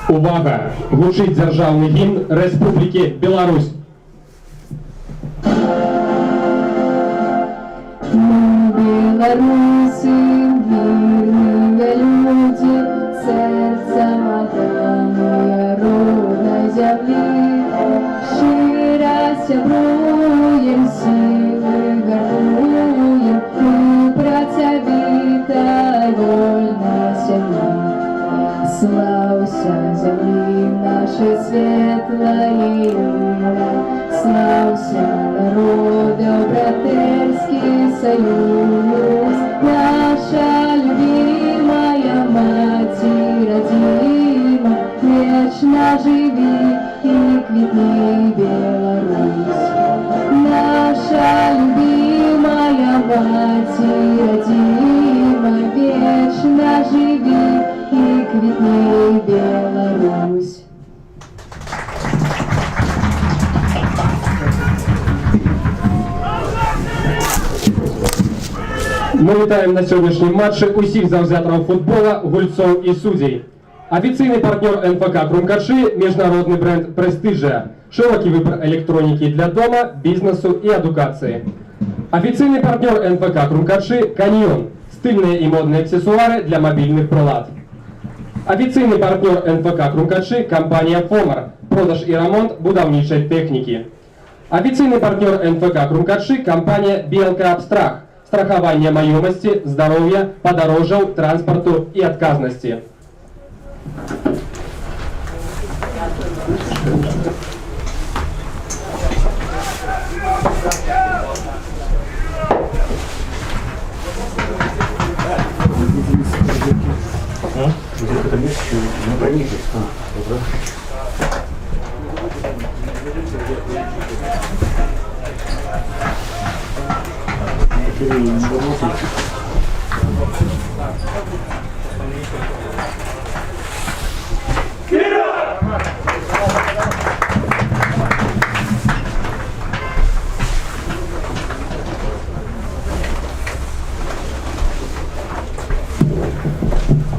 Увага! Гучить державний гімн Республіки Білорусь. Белорусы, мирные люди, сердцем отданные родной земли, щиро сябруем, силы гордуем, мы процветай вольной земли. Славься земли нашей светлой имя, славься народу братерский союз, наша любимая мать родима, вечно живи и квитни Беларусь. Наша любимая мать родима, вечно живи и квитни Беларусь. Ми вітаємо на сьогоднішній матчі усіх завзятерів футбола, гульцов і суддів. Офіційний партнер НФК Крумкаши – міжнародний бренд «Престижа», широкий вибір електроніки для дома, бізнесу і едукації. Офіційний партнер НФК Крумкаши – «Каньйон» – стильні і модні аксесуари для мобільних прилад. Офіційний партнер НФК Крумкаши – компанія «Фомар» – продаж і ремонт будівничої техніки. Офіційний партнер НФК Крумкаши – компанія «Білка Абстрах» – страхование маемости, здоровья, подорожав, транспорту и отказности.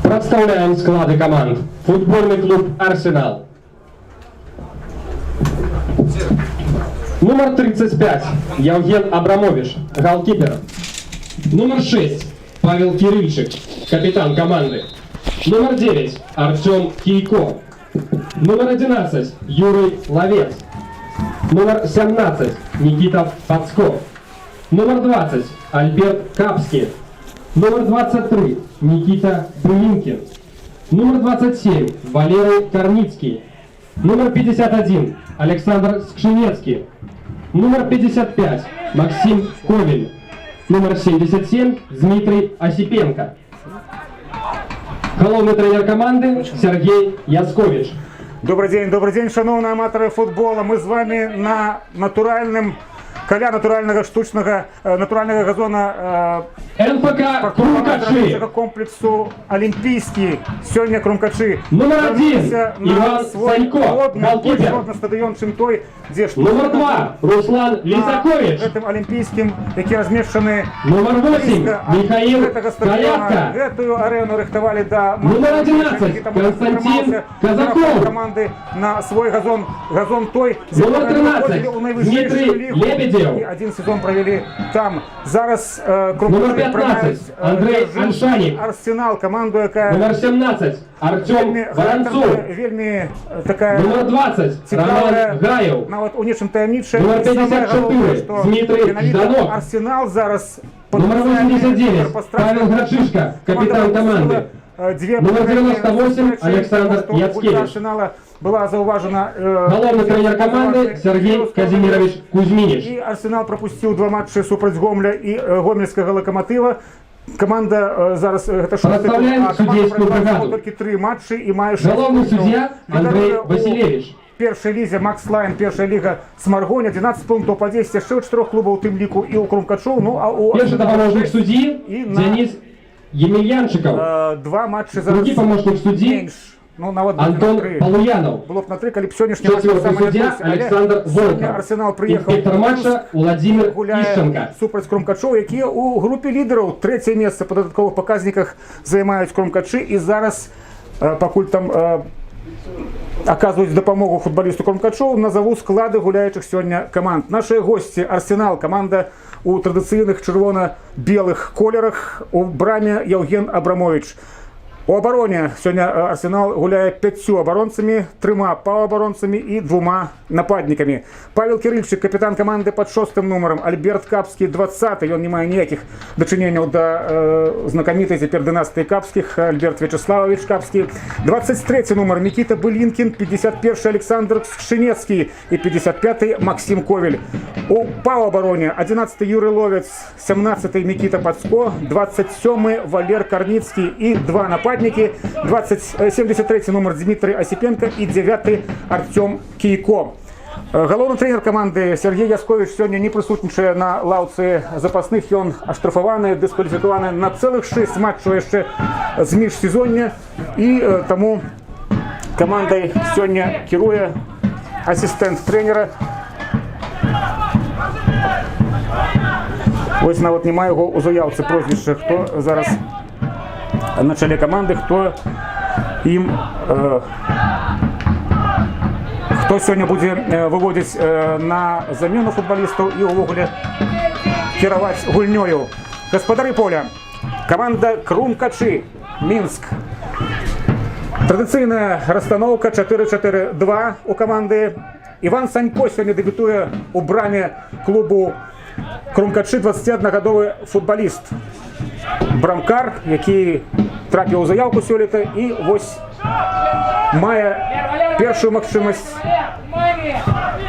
Представляем склады команд. Футбольный клуб «Арсенал». Номер 35 – Евген Абрамович, голкипер. Номер 6 – Павел Кирильчик, капитан команды. Номер 9 – Артем Кийко. Номер 11 – Юрий Ловец. Номер 17 – Никита Подсков. Номер 20 – Альберт Капский. Номер 23 – Никита Брынкин. Номер 27 – Валерий Корницкий. Номер 51 – Александр Скшинецкий. Номер 55 – Максим Ковель. Номер 77 – Дмитрий Осипенко. Головний тренер команди Сергей Яскович. Добрый день, шановні аматори футбола. Ми з вами на каля натурального штучного натурального газона НФК Крумкаши. Комплексу Олимпийский. Сьогодні Крумкаши. Номер 1 Иван Санько, голкипер. На стадіон Чимтой, де Номер 2 Руслан Лисакович. Этим Олимпийским, які розміщені. Номер 8 Михаил Калятка. Эту арену рихтували до Номер 11 Константин Казаков. Команди на свой газон той. Номер 13 Дмитрий Лебедев. І один сезон провели там. Зараз Номер 15 Андрей Аншанік. Арсенал, команду, яка Номер 17 Артем Воронцов. Вельми така Номер 20 Роман Гаєв. навіть у нічим таємниче. Номер 54 Дмитрий Жданов. Арсенал зараз Номер 89 Павел Грачишка, капитан команды. Номер 98 Александр Яцкевич. Была зауважена Головний тренер команди Сергій Казимирович Кузьмінич. І Арсенал пропустив 2 матчі супроть Гомля і Гомельського Локомотива. Команда зараз Представляємо суддівську бригаду. тільки 3 матчі і має 6. Головний суддя Андрей Васильевич. першай лізе Макс Лайн, першая ліга Смаргонь, 11 пунктаў па 10 яшчэ ў 4 клубаў у тым ліку і ў Крумкачоў. Ну а у Первый помощник судьи И на- Денис Емельянчиков. два матчы зараз Другий помощник судьи менш. Ну, нават Антон на 3. Полуянов. Было б на 3, калі б сённяшні матч Четвертый сам судья адбыўся. Але Александр сёння Волков. Арсенал прыехаў Инспектор матча Владимир гуляе Ищенко. супраць Крумкачоў, якія ў групе лідараў трэцяе месца па дадатковых паказніках займаюць Крумкачы, і зараз пакуль там аказваюць дапамогу футбалісту Крумкачоў, назову склады гуляючых сёння каманд. Нашыя госці Арсенал, каманда у традыцыйных чырвона-белых колерах, у браме Яўген Абрамович. У абароне сёння Арсенал гуляе 5 абаронцамі, 3 паўабаронцамі і 2 нападнікамі. Павел Кірыльчык, капітан каманды пад 6 нумарам, Альберт Капскі 20, ён не мае ніякіх дачыненняў да знакамітай цяпер дынастыі Капскіх, Альберт Вячеславович Капскі. 23 нумар Мікіта Былінкін, 51 Александр Кшынецкі і 55 Максим Ковель. У паўабароне 11 Юрый Ловец, 17 Мікіта Пацко, 27 Валер Карніцкі і 2 нападнікі, 73 номер Дмитрий Осипенко и 9 Артем Кейко. Галоўны трэнер каманды Сергей Яскович сёння не прысутнічае на лаўцы запасных, ён аштрафаваны, дыскваліфікаваны на цэлых 6 матчаў яшчэ з міжсезоння, і таму камандай сёння кіруе асістэнт трэнера. Вось нават няма яго ў заяўцы прозвішча, хто зараз на чале каманды, хто ім хто сёння будзе выводзіць на замену футбалістаў і ўвогуле кіраваць гульнёю. Гаспадары поля, каманда Крумкачы, Мінск. Традыцыйная расстаноўка 4-4-2 у каманды. Іван Санько сёння дэбютуе у браме клубу Крумкачы, 21-гадовы футбаліст. Брамкар, які трапіў у заяўку сёлета і вось мае першую магчымасць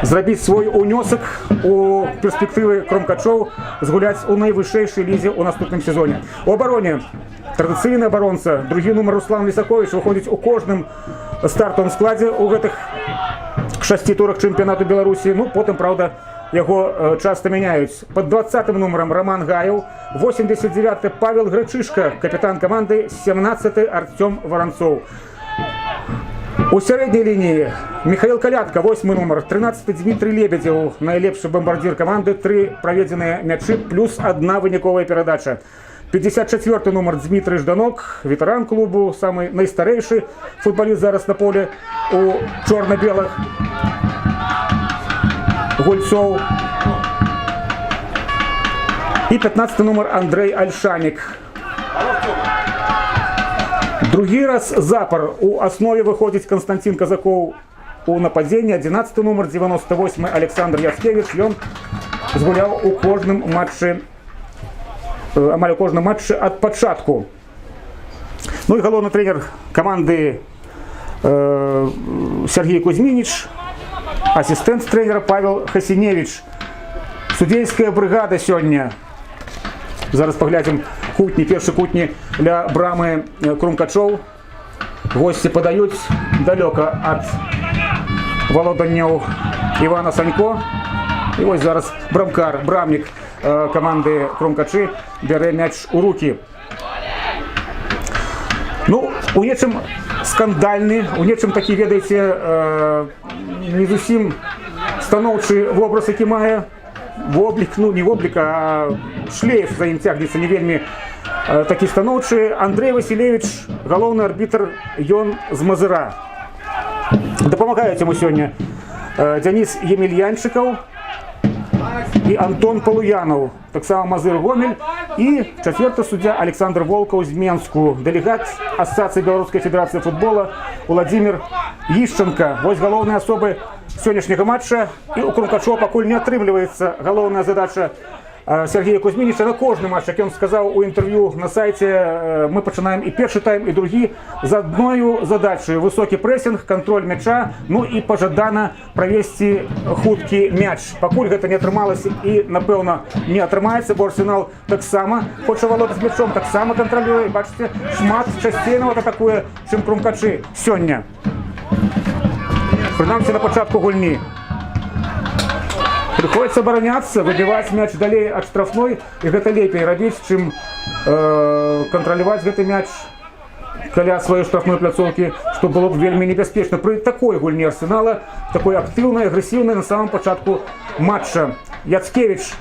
зрабіць свой унёсак у перспектывы Крумкачоў згуляць у найвышэйшай лізе ў наступным сезоне. У абароне традыцыйны абаронца, другі нумар Руслан Лісакович выходзіць у кожным стартовым складзе ў гэтых 6 турах чэмпіянату Беларусі. Ну, потым, праўда, яго часто мяняюць. Под 20 нумаром Роман Гаев, 89 Павел Грачышка, капітан каманды, 17 Артем Воронцов. У сярэдняй лініі Михаил Калятка, 8 нумар, 13 Дмитрий Лебедев, найлепшы бомбардзір каманды, 3 праведзеныя мячы плюс 1 выніковая перадача. 54 нумар Дмитрий Жданок, ветэран клубу, самы найстарэйшы футбаліст зараз на поле у чорна-белых гульцоў. І 15 нумар Андрей Альшанік. Другі раз запар у аснове выходзіць Константин Казакоў у нападзенні. 11 нумар 98 Александр Яцкевич. Ён згуляў у кожным матчы, амаль у кожным матчы ад пачатку. Ну і галоўны трэнер каманды Сергей Кузьмініч, асістэнт трэнера Павел Хасіневич. Судзейская брыгада сёння. Зараз паглядзім кутні, першы кутні для брамы Крумкачоў. Госці падаюць далёка ад валоданняў Івана Санько. І вось зараз брамкар, брамнік каманды Крумкачы бярэ мяч у рукі. Ну, у нечым скандальны, у нечым такі, ведаеце, не зусім станоўчы вобраз, які мае воблік, ну не воблік, а шлейф за ім цягнецца не вельмі такі станоўчы. Андрей Василевич, галоўны арбітр, ён з Мазыра. Дапамагаюць яму сёння Денис Емельянчиков і Антон Полуянов, таксама Мазыр Гомель, і чацвёрты суддзя Александр Волков з Менску, дэлегат Асацыі Беларускай федэрацыі футбола Владимир Ищенко. Вось галоўныя асобы сённяшняга матча. І у Крумкачоў пакуль не атрымліваецца галоўная задача Сергея Кузьмініча на кожны матч. Як ён сказаў у інтэрв'ю на сайце, мы пачынаем і першы тайм, і другі з адною задачаю: высокі прэсінг, кантроль мяча, ну і пажадана правесці хуткі мяч. Пакуль гэта не атрымалася і, напэўна, не атрымаецца, бо Арсенал таксама хоча валодаць мячом, таксама кантралюе. Бачыце, шмат часцей нават атакуе, чым Крумкачы сёння. Прынамсі на пачатку гульні. Приходится обороняться, выбивать мяч далей от штрафной, и это лепей рабіць, чым контролировать гэты мяч каля сваёй штрафной пляцоўкі, что было бы вельмі небяспечна. При такой гульні Арсенала, такой актыўнай, агрэсіўнай на самом пачатку матча. Яцкевич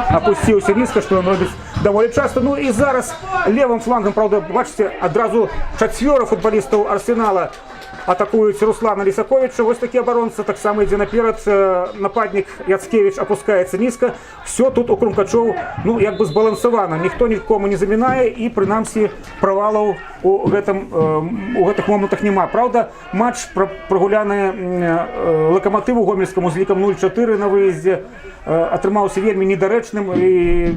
опусціўся нізка, што ён робіць даволі часта. Ну і зараз левым флангом, правда, бачыце, адразу чацвёра футбалістаў Арсенала атакуюць Руслана Лисаковича. Вось такі абаронца таксама ідзе наперад. Нападнік Яцкевич опускаецца нізка. Все тут у Крумкачоў, ну, як бы збалансавана. Ніхто нікому не замінае, і прынамсі правалаў у гэтых момантах няма. Правда, матч прагуляны Лакаматыву гомельскаму з лікам 0-4 на выездзе атрымаўся вельмі недарэчным, і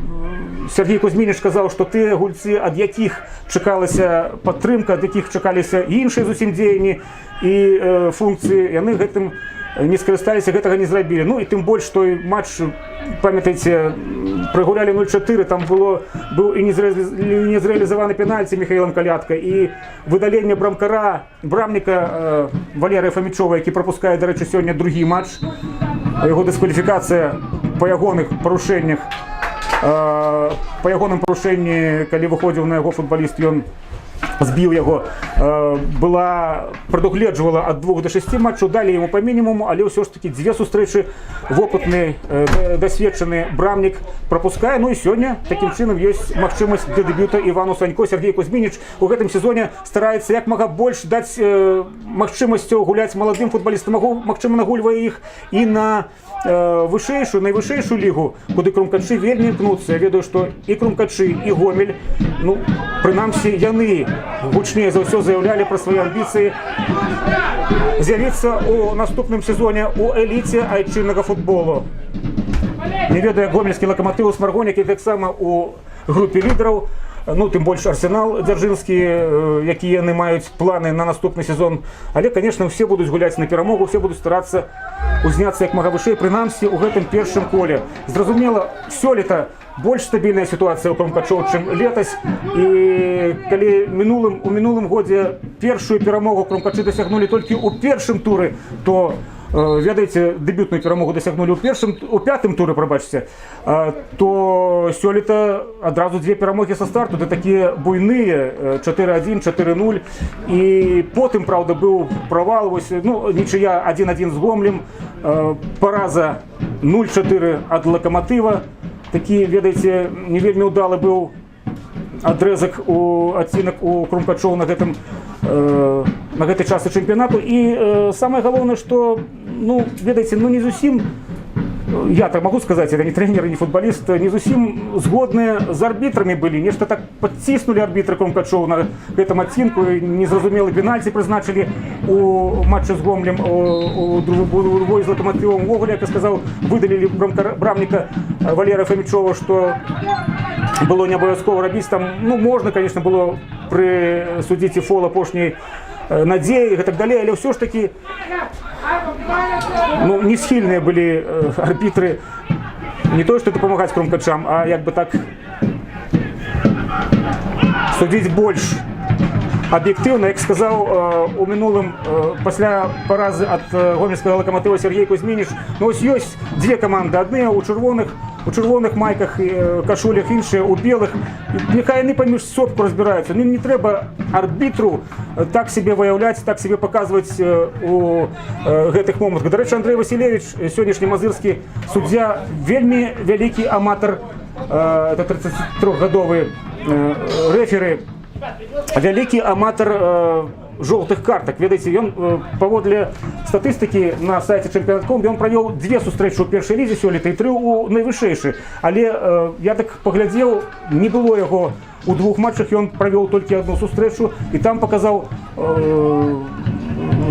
Сергей Кузьмініч сказаў, што тыя гульцы, ад якіх чакалася падтрымка, ад якіх чакаліся іншыя зусім дзеянні і функцыі, яны гэтым не скарысталіся, гэтага не зрабілі. Ну і тым больш той матч, памятаеце, прагулялі 0-4, там быў і незрэалізаваны пенальці Михаілам Калятка, і выдаленне брамніка Валерыя Фамічова, які прапускае, дарэчы, сёння другі матч. Яго дыскваліфікацыя па ягоных парушэннях, па ягоным парушэнні, калі выходзіў на яго футбаліст, ён збіў яго, прадугледжвала ад 2 до 6 матчаў, далі яму па мінімуму, але ўсё ж такі дзве сустрэчы вопытны, дасведчаны брамнік прапускае. Ну і сёння такім чынам ёсць магчымасць для дэбюта Івану Санько. Сергей Кузьмініч у гэтым сезоне стараецца як мага больш даць магчымасцяў гуляць маладым футбалістам, магчыма, нагульвае іх і на найвышэйшую лігу, куды крумкачы вельмі імкнуцца. Я ведаю, што і крумкачы, і Гомель, ну, прынамсі, яны гучней за ўсё заяўлялі пра свае амбіцыі з'явіцца у наступным сезоне у эліце айчыннага футболу. Не ведаю, як гомельскі Лакаматыў Смаргонь, які таксама у групе лідараў. Ну, тым больш Арсенал дзяржынскі, якія яны маюць планы на наступны сезон. Але, конечно, все будуць гуляць на перамогу, все будуць старацца узняцца як мага вышэй, прынамсі у гэтым першым коле. Зразумела, сёлета больш стабільная сітуацыя ў Крумкачоў, чым летась. І калі у мінулым годзе першую перамогу крумкачы дасягнулі толькі ў першым туры, то ведаеце, дэбютную перамогу дасягнулі у пятым туры, прабачце, то сёлета адразу дзве перамогі са старту, да такія буйныя, 4-1, 4-0, і потым, правда, быў правал, вось, ну, нічыя 1-1 з Гомлем, параза 0-4 ад Лакаматыва. Такі, ведаеце, не вельмі ўдалы быў адрэзак адцінак у Крумкачоў на гэтай частцы чэмпіянату. І самае галоўнае, што, ну, ведаеце, ну, не зусім, я так могу сказаць, это не трэнер, не футбаліст, не зусім згодныя з арбітрамі былі. Нешта так падціснулі арбітры Крумкачоў на гэтым адцінку, незразумелы пенальці прызначылі у матчы з Гомлем, у бой з Лакаматывом. Увогуле, як я сказаў, выдалілі брамніка Валерыя Фамічова, што было не абавязкова рабіць. Там, ну, можна, конечно, было прысудзіць і фол апошняй надзеі і так далей, але ўсё ж такі, ну, не схільныя былі арбітры не то, што дапамагаць крумкачам, а як бы так судзіць больш аб'ектыўна. Як сказаў у мінулым, пасля паразы ад гомельскага Лакаматыва Сергей Кузьмініч, ну, ось ёсць дзве каманды, адныя ў чырвоных майках, кашулях, іншыя ў белых. Няхай яны паміж собку разбіраюцца. Ну, не трэба арбітру так себе выяўляць, так себе паказваць у гэтых момантах. Дарэчы, Андрей Василевич, сённяшні мазырскі суддзя, вельмі вялікі аматар, это 33-гадовы рэферы, вялікі аматар жоўтых картак. Ведаеце, ён паводле статыстыкі на сайце чэмпіянат.ком ён правёў 2 сустрэчы ў першай лізе сёлета і 3 у найвышэйшай. Але я так паглядзеў, не было яго у 2 матчах, ён правёў толькі 1 сустрэчу і там паказаў,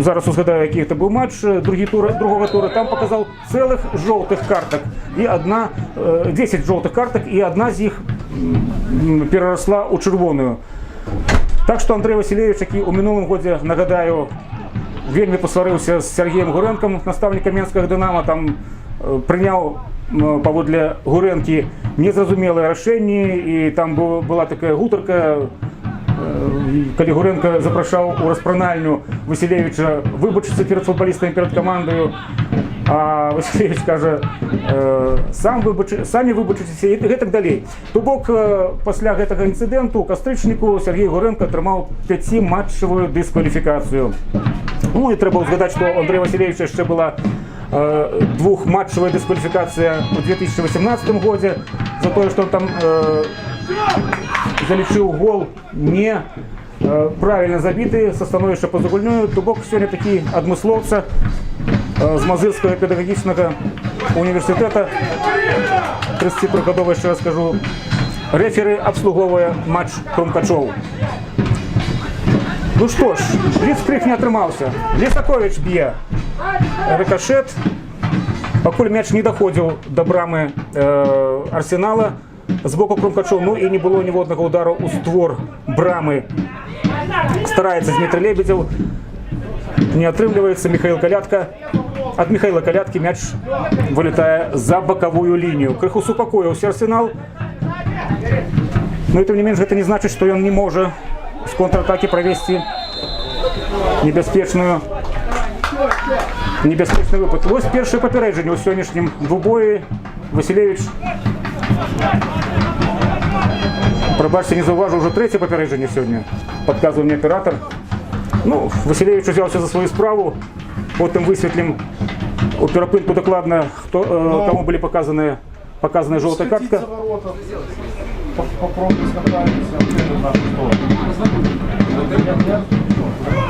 зараз узгадаю, які гэта быў матч другога тура, там паказаў цэлых жоўтых картак і 10 жоўтых картак, і адна з іх перарасла ў чырвоную. Так што Андрей Василевич, які ў мінулым годзе, нагадаю, вельмі пасварыўся з Сергеем Гурэнкам, настаўнікам менскага Дынамо, там прыняў паводле Гурэнкі незразумелыя рашэнні, і там была такая гутарка калі Гуренко запрашаў у распранальню Васілевіча выбачыцца перад футбалістамі, перад камандаю, а Васілевіч кажа, самі выбачыцеся і гэтак далей. То бок, пасля гэтага інцыдэнту у кастрычніку Сергей Гуренко атрымаў 5-матчавую дыскваліфікацыю. Ну і трэба ўзгадаць, што Андрэя Васілевіча яшчэ была двухматчевая дисквалификация в 2018 году за то, что он там залечил гол не правильно забитый со становішча поза гульнёю. То бок сегодня такие адмысловца з Мазырского педагогічнага універсітэта, 33-гадовы, еще раз скажу, рефери обслуговывая матч Крумкачоў. Ну что ж, бліцкрыг не атрымаўся. Лесакович б'е рикошет. Пакуль мяч не доходил до брамы Арсенала с боку Крумкачоў, ну и не было ніводнага удару у створ брамы. Старается Дмитрий Лебедев, не отрывливается Михаил Колядка. От Михаила Колядки мяч вылетая за боковую линию. Крыху супокоился Арсенал, но тем не менее это не значит, что он не может с контратаки провести небяспечный выпад. Вось першае папярэджанне ў сённяшнім двубоі. Васілевіч, прабачце, не заўважыў, уже трэцяе папярэджанне сёння, падказвае мне аператор. Ну, Васілевіч узяўся за свою справу, потым высветлім у перапынку дакладна, кому былі показаная жоўтая картка.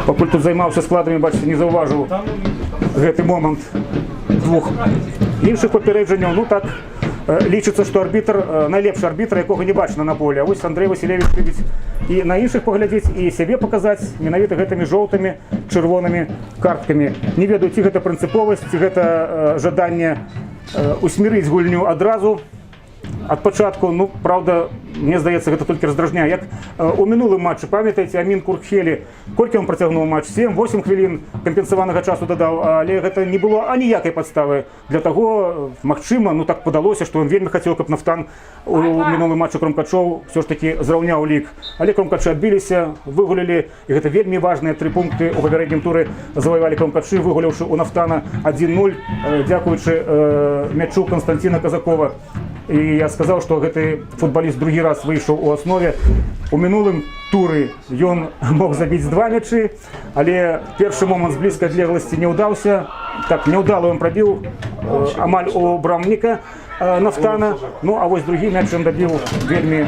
Пакуль тут займаўся складамі, бачыце, не заўважыў гэты момант двух іншых папярэджанняў. Ну так, лічыцца, што арбітр, найлепшы арбітр, якога не бачна на поле. А вось Андрэй Васілевіч любіць і на іншых паглядзець, і сябе паказаць менавіта гэтымі жоўтымі, чырвонымі карткамі. Не ведаю, ці гэта прынцыповасць, ці гэта жаданне усмірыць гульню адразу ад пачатку. Ну, правда, мне здаецца, гэта толькі раздражняе. Як у мінулым матчы, памятаеце, Амін Куркхелі, колькі ён працягнуў матч? 7-8 хвілін кампенсаванага часу дадаў, але гэта не было аніякай падставы для таго, магчыма, ну так падалося, што ён вельмі хацеў, каб Нафтан у мінулым матчы Крумкачоў ўсё ж такі зраўняў лік. Але Крумкачы адбіліся, выгулілі, і гэта вельмі важныя 3 пункты у папярэднім туры заваявалі Крумкачы, выгуляўшы у Нафтана 1-0, дзякуючы мячу Константина Казакова. І я сказаў, што гэты футбаліст другі раз выйшаў у аснове. У мінулым туры ён мог забіць 2 мячы, але першы момант з блізкай адлегласці не ўдаўся. Так, няўдала ён прабіў амаль у брамніка Нафтана. Ну, а вось другі мяч ён дабіў вельмі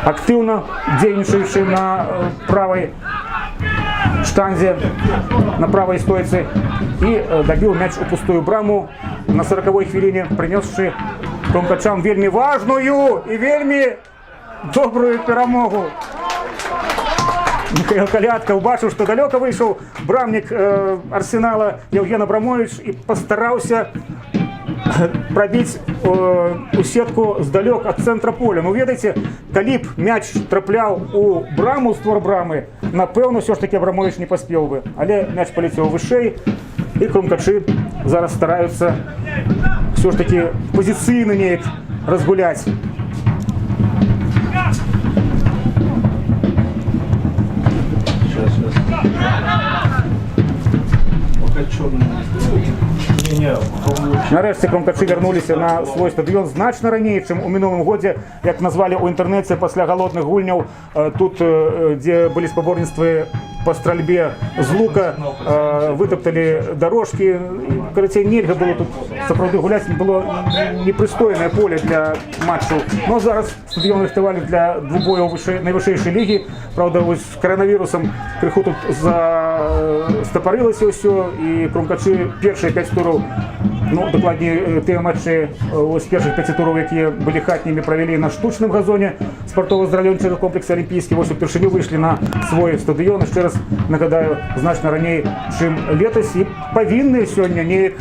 актыўна, дзейнічаючы на правай штанзе, на правай стойцы, і дабіў мяч у пустую браму на 40-й хвіліне, прынёсшы Крумкачам вельмі важную і вельмі добрую перамогу. Михаил Колядка убачыў, што далёка выйшаў брамнік Арсенала Евген Абрамович і пастараўся прабіць у сетку здалёк ад цэнтра поля. Ну, ведаеце, калі б мяч трапляў у браму, створ брамы, напэўна, ўсё ж такі Абрамович не паспеў бы. Але мяч паляцеў вышэй, і Крумкачы зараз стараюцца ўсё ж такі пазіцыйна неяк разгуляць. Нарэшце Крумкачы вярнуліся на свой стадыён значна раней, чым у мінулым годзе, як назвалі ў інтэрнэце пасля галодных гульняў. Тут, дзе былі спаборніцтвы по стральбе з лука, вытапталі дарожкі. Карацей, нельга было тут сапраўды гуляць, было непрыстойнае поле для матчаў. Но зараз стадыён рыхтавалі для двубояў найвышэйшай лігі. Правда, вось з каранавірусам крыху тут застапарылася ўсё, і Крумкачы першыя 5 тураў, ну, дакладней, тыя матчы з першых 5 тураў, якія былі хатнімі, правялі на штучным газоне спартова-здаравольнага комплекса «Алімпійскі». Вось упершыню выйшлі на свой стадыён, яшчэ раз нагадаю, значна раней, чым летась, і павінны сёння неяк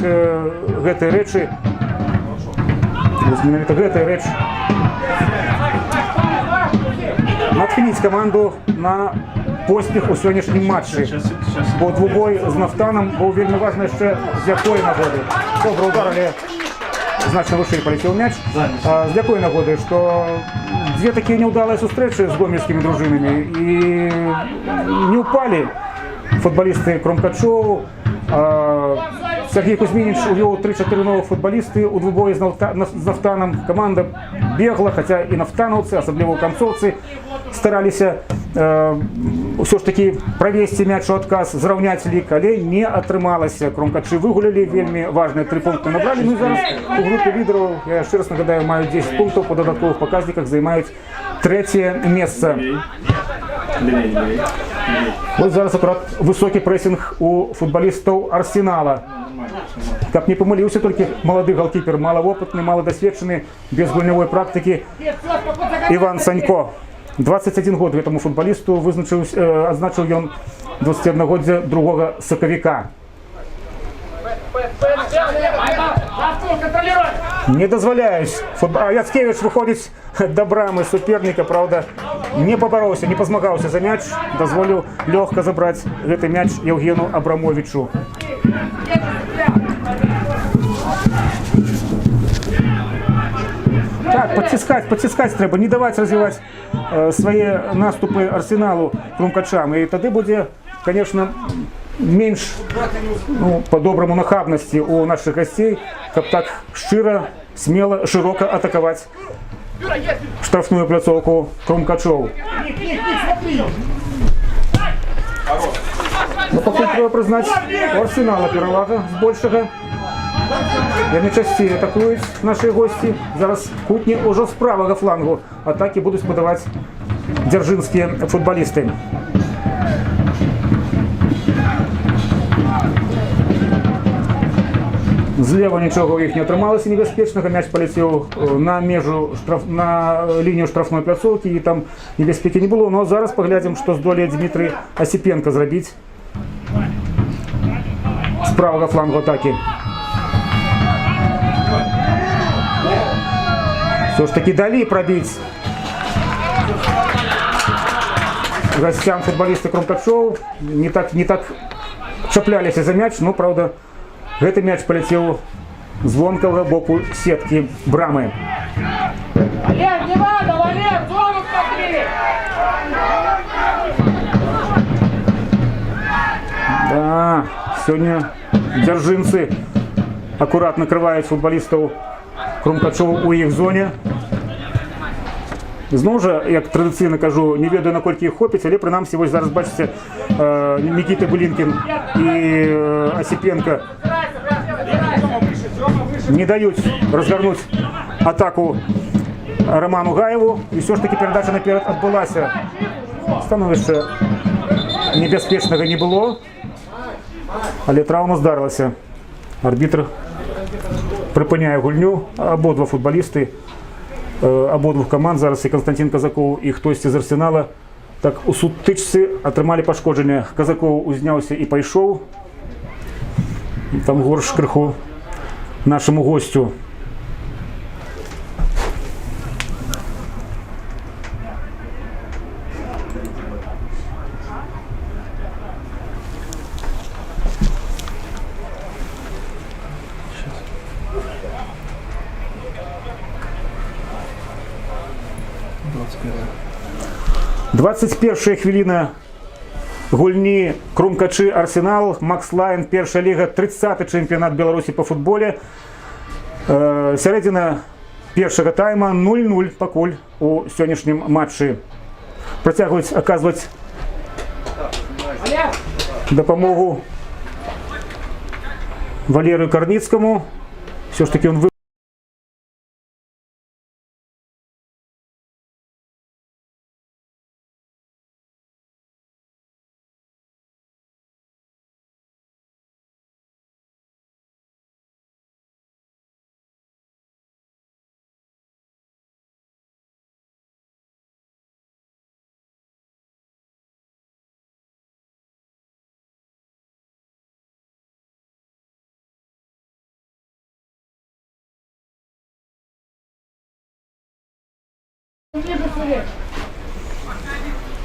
гэтыя рэчы, менавіта гэтая рэч, натхніць каманду на поспех у сённяшнім матчы. Бо двубой з Нафтанам быў вельмі важны яшчэ з якой нагоды. Добры удар, але значна вышэй паляцеў мяч. З якой нагоды, што дзве такія няўдалыя сустрэчы з гомельскімі дружынамі і не ўпалі футбалісты Кромкачоў. Сергей Кузьминич увел 3-4 новых футболисты у двубоя з Нафтаном. Команда бегла, хотя и нафтановцы, особливо канцовцы, старались все ж таки провести мяч у отказ, зраўняць лік, але не атрымалася. Кромкачы выгуляли, вельмі важные 3 пункты набрали. Ну и зараз у группе лидеров, я еще раз нагадаю, мают 10 пунктов, по додатковых показниках занимают 3-е место. Вот зараз аккурат высокий прессинг у футболистов Арсенала. Как не помылился только молодой голкипер, малоопытный, малодосведченный, без гульневой практики Иван Санько. 21 год этому футболисту отзначил он 21-годия другого соковика. Не дозволяюсь. Яцкевич выходит до брамы соперника, правда, не поборолся, не позмагался за мяч, дозволил легко забрать этот мяч Евгену Абрамовичу. Так, подтискать треба, не давать развивать свои наступы Арсеналу Кромкачам. И тогда будет, конечно, меньше, ну, по-доброму нахабности у наших гостей, как так широ, смело, широко атаковать штрафную пляцовку Кромкачоў. Но пока треба признать, у Арсенала перевага з большего. Яны часцей атакуюць наши гости. Зараз кутні уже з правого флангу атаки будут подавать дзяржынскія футболисты. Злева нічого у іх не атрымалася небяспечнага, мяч паляцеў на межу на лінію штрафной пляцоўкі і там небяспекі не было. Но зараз паглядзім, што здолее Дмітрый Осіпенко зрабіць з правага флангу атаки. Все ж таки дали пробить гостям футболисты Кромкачоў. Не так чаплялись за мяч, но, правда, этот мяч полетел з вонкавага боку сетки брамы. Валер, не надо, Валер, зону смотри! Да, сегодня дзяржынцы аккуратно накрывают футболистов Кромкачоў у іх зоне. Зноў жа, як традыцыйна кажу, не ведаю, наколькі іх хопіць, але прынамсі вось зараз бачыце, Мікіта Былінкін і Осіпенко не даюць разгарнуць атаку Роману Гаеву, і все ж таки перадача наперад адбылася. Становішча небяспечнага не было, але траўма здарылася. Арбітр припиняє гульню. Обидва футболісти обидвох команд, зараз і Константин Казаков, і хтось з Арсенала, так у сутичці отримали пошкодження. Казаков узнявся і пішов. Там горш криху нашому гостю. Двадцять перша хвилина гульні Кромкачы Арсенал, Макс Лайн, перша ліга, 30-й чемпіонат Беларусі по футболі. Сярэдзіна першага тайма 0-0 пакуль у сённяшнім матчы. Працягваюць аказваць дапамогу Валерию Карніцкаму. Все ж таки он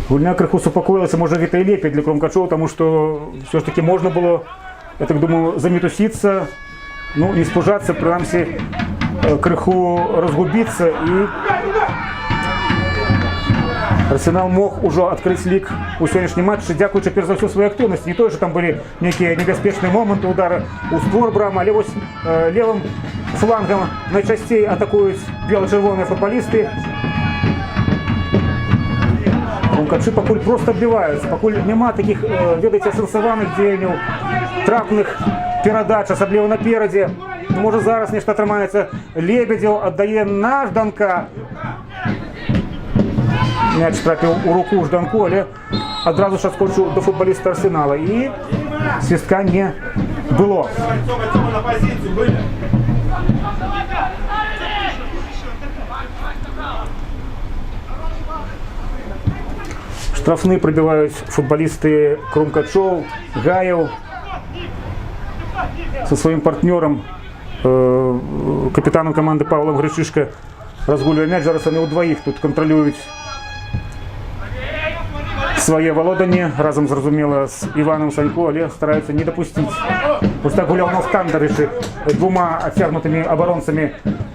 гульня крыху супакоилась, может, это и лепей для Кромкачоў, потому что все ж таки можно было, я так думаю, заметуситься, ну, не спужаться, принамсі, крыху разгубиться, и Арсенал мог уже открыть лик у сённяшнім матчы, дзякуючы перш за ўсё сваёй актыўнасці. Не то, что там были некие небяспечныя моманты удара у створ брама, але вось левым флангом найчасцей атакуюць бело-чырвоныя футболисты. Крумкачы пакуль просто адбіваюцца, пакуль няма таких, ведаеце, асэнсаваных дзеянняў, трапных перадач, асабліва наперадзе. Можа зараз нешта атрымаецца. Лебедзев аддае на Жданка. Мяч трапіў у руку Жданку, але адразу ж адскочыў до футболіста Арсенала. І свістка не было. Штрафны пробивают футболисты Крумкачов, Гаев со своим партнером, капитаном команды Павлом Гречишко, разгуливая мяч. Зараз они удвоих тут контролюют своє володання, разом, зрозуміло, з Іваном Санько, але стараються не допустити. Ось так гуляв Новстандер ще двома отягнутими оборонцями